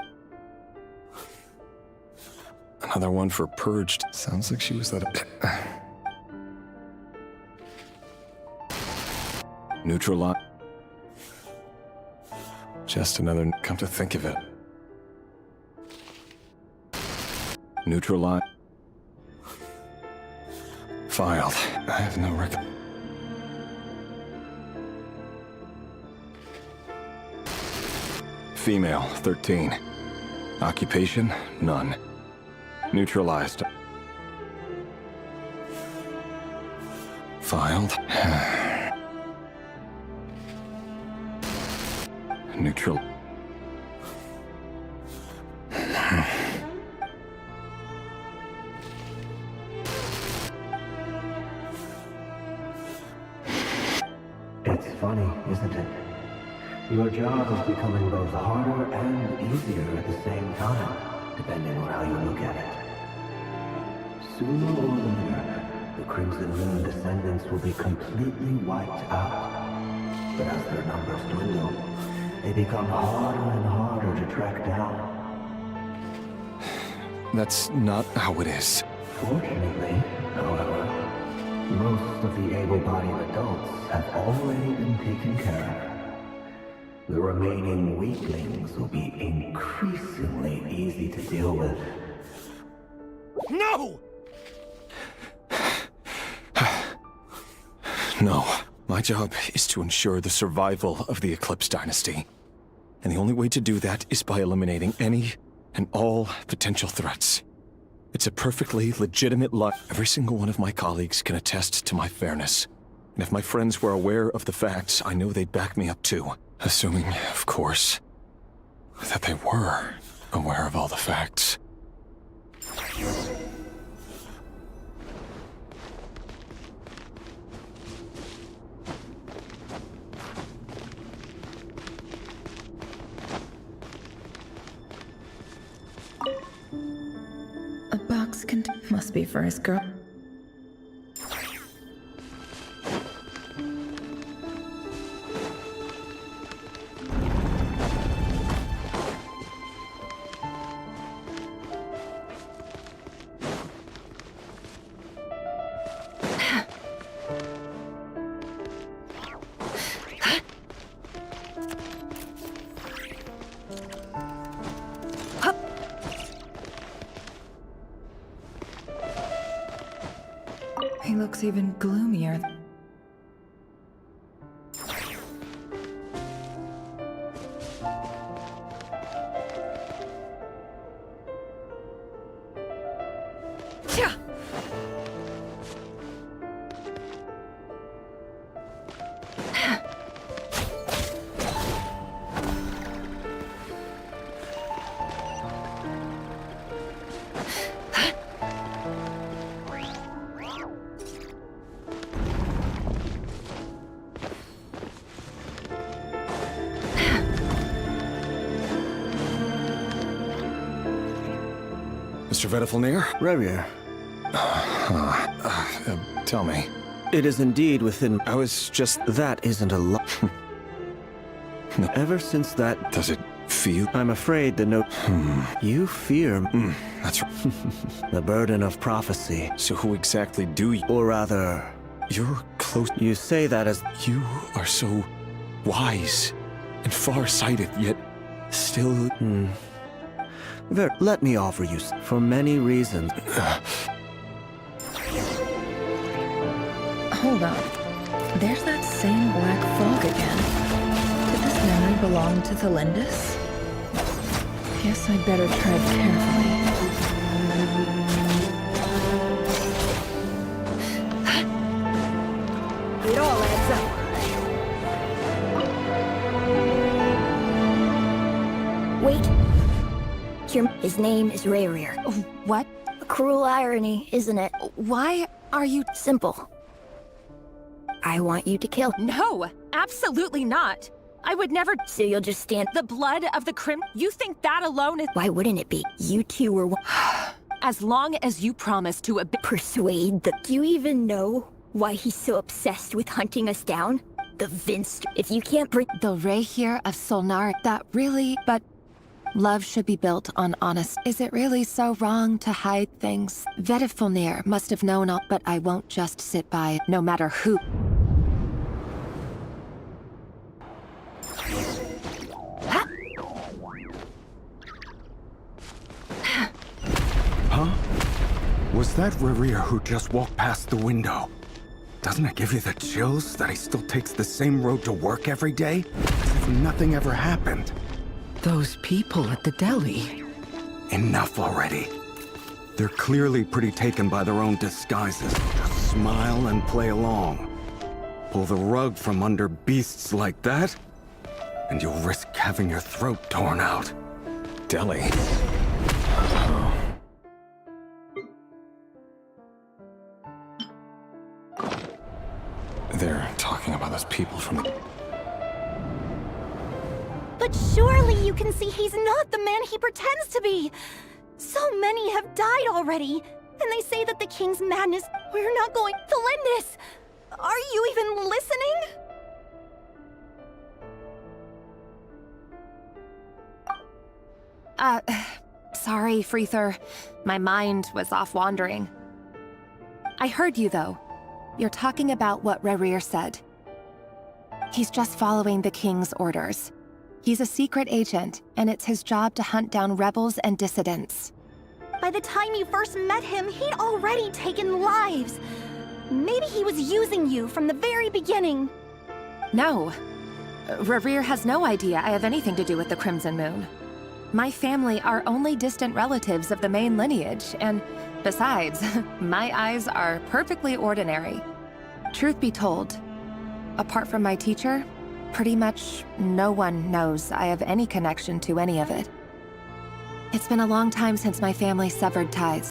I: Another one for purged. Sounds like she was that... Neutralized. Just another... Come to think of it. Neutralized. Filed. I have no record. Female, 13. Occupation, none. Neutralized. Filed. Neutral.
N: It's funny, isn't it? Your job is becoming both harder and easier at the same time, depending on how you look at it. Sooner or later, the Crimson Moon descendants will be completely wiped out. But as their numbers dwindle, they become harder and harder to track down.
I: That's not how it is.
N: Fortunately, however, most of the able-bodied adults have already been taken care of. The remaining weaklings will be increasingly easy to deal with.
I: No! No. My job is to ensure the survival of the Eclipse Dynasty. And the only way to do that is by eliminating any and all potential threats. It's a perfectly legitimate life. Every single one of my colleagues can attest to my fairness. And if my friends were aware of the facts, I know they'd back me up too. Assuming, of course, that they were aware of all the facts.
K: A box must be for his girl. He looks even gloomier.
I: Mr. Vedifalnir?
P: Revir.
I: Tell me.
P: It is indeed within... That isn't a lot. Ever since that...
I: Does it feel...
P: I'm afraid the note... You fear...
I: That's right.
P: The burden of prophecy.
I: So who exactly do you...
P: Or rather...
I: You're close...
P: You say that as...
I: You are so wise and far-sighted, yet still...
P: Let me offer you, for many reasons.
K: Hold on. There's that same black fog again. Did this memory belong to Thelindis? Guess I'd better tread carefully.
L: It all adds up. Wait. His name is Rayrir.
M: What?
L: A cruel irony, isn't it?
M: Why are you...
L: Simple. I want you to kill.
V: No, absolutely not. I would never...
L: So you'll just stand...
V: The blood of the Crim... You think that alone is...
L: Why wouldn't it be? You two were...
V: As long as you promise to...
L: Persuade the... Do you even know why he's so obsessed with hunting us down? The Vince... If you can't bring...
M: The Rayhir of Solnar, that really... But... Love should be built on honest. Is it really so wrong to hide things? Vedifalnir must have known all, but I won't just sit by, no matter who.
I: Huh? Was that Revir who just walked past the window? Doesn't it give you the chills that he still takes the same road to work every day? As if nothing ever happened.
O: Those people at the deli.
I: Enough already. They're clearly pretty taken by their own disguises. Just smile and play along. Pull the rug from under beasts like that, and you'll risk having your throat torn out. Deli. They're talking about those people from the...
F: But surely you can see he's not the man he pretends to be! So many have died already, and they say that the king's madness... We're not going... Thelindis! Are you even listening?
M: Sorry, Freether. My mind was off wandering. I heard you, though. You're talking about what Rayrir said. He's just following the king's orders. He's a secret agent, and it's his job to hunt down rebels and dissidents.
F: By the time you first met him, he'd already taken lives. Maybe he was using you from the very beginning.
M: No. Rayrir has no idea I have anything to do with the Crimson Moon. My family are only distant relatives of the main lineage, and besides, my eyes are perfectly ordinary. Truth be told, apart from my teacher, pretty much no one knows I have any connection to any of it. It's been a long time since my family severed ties.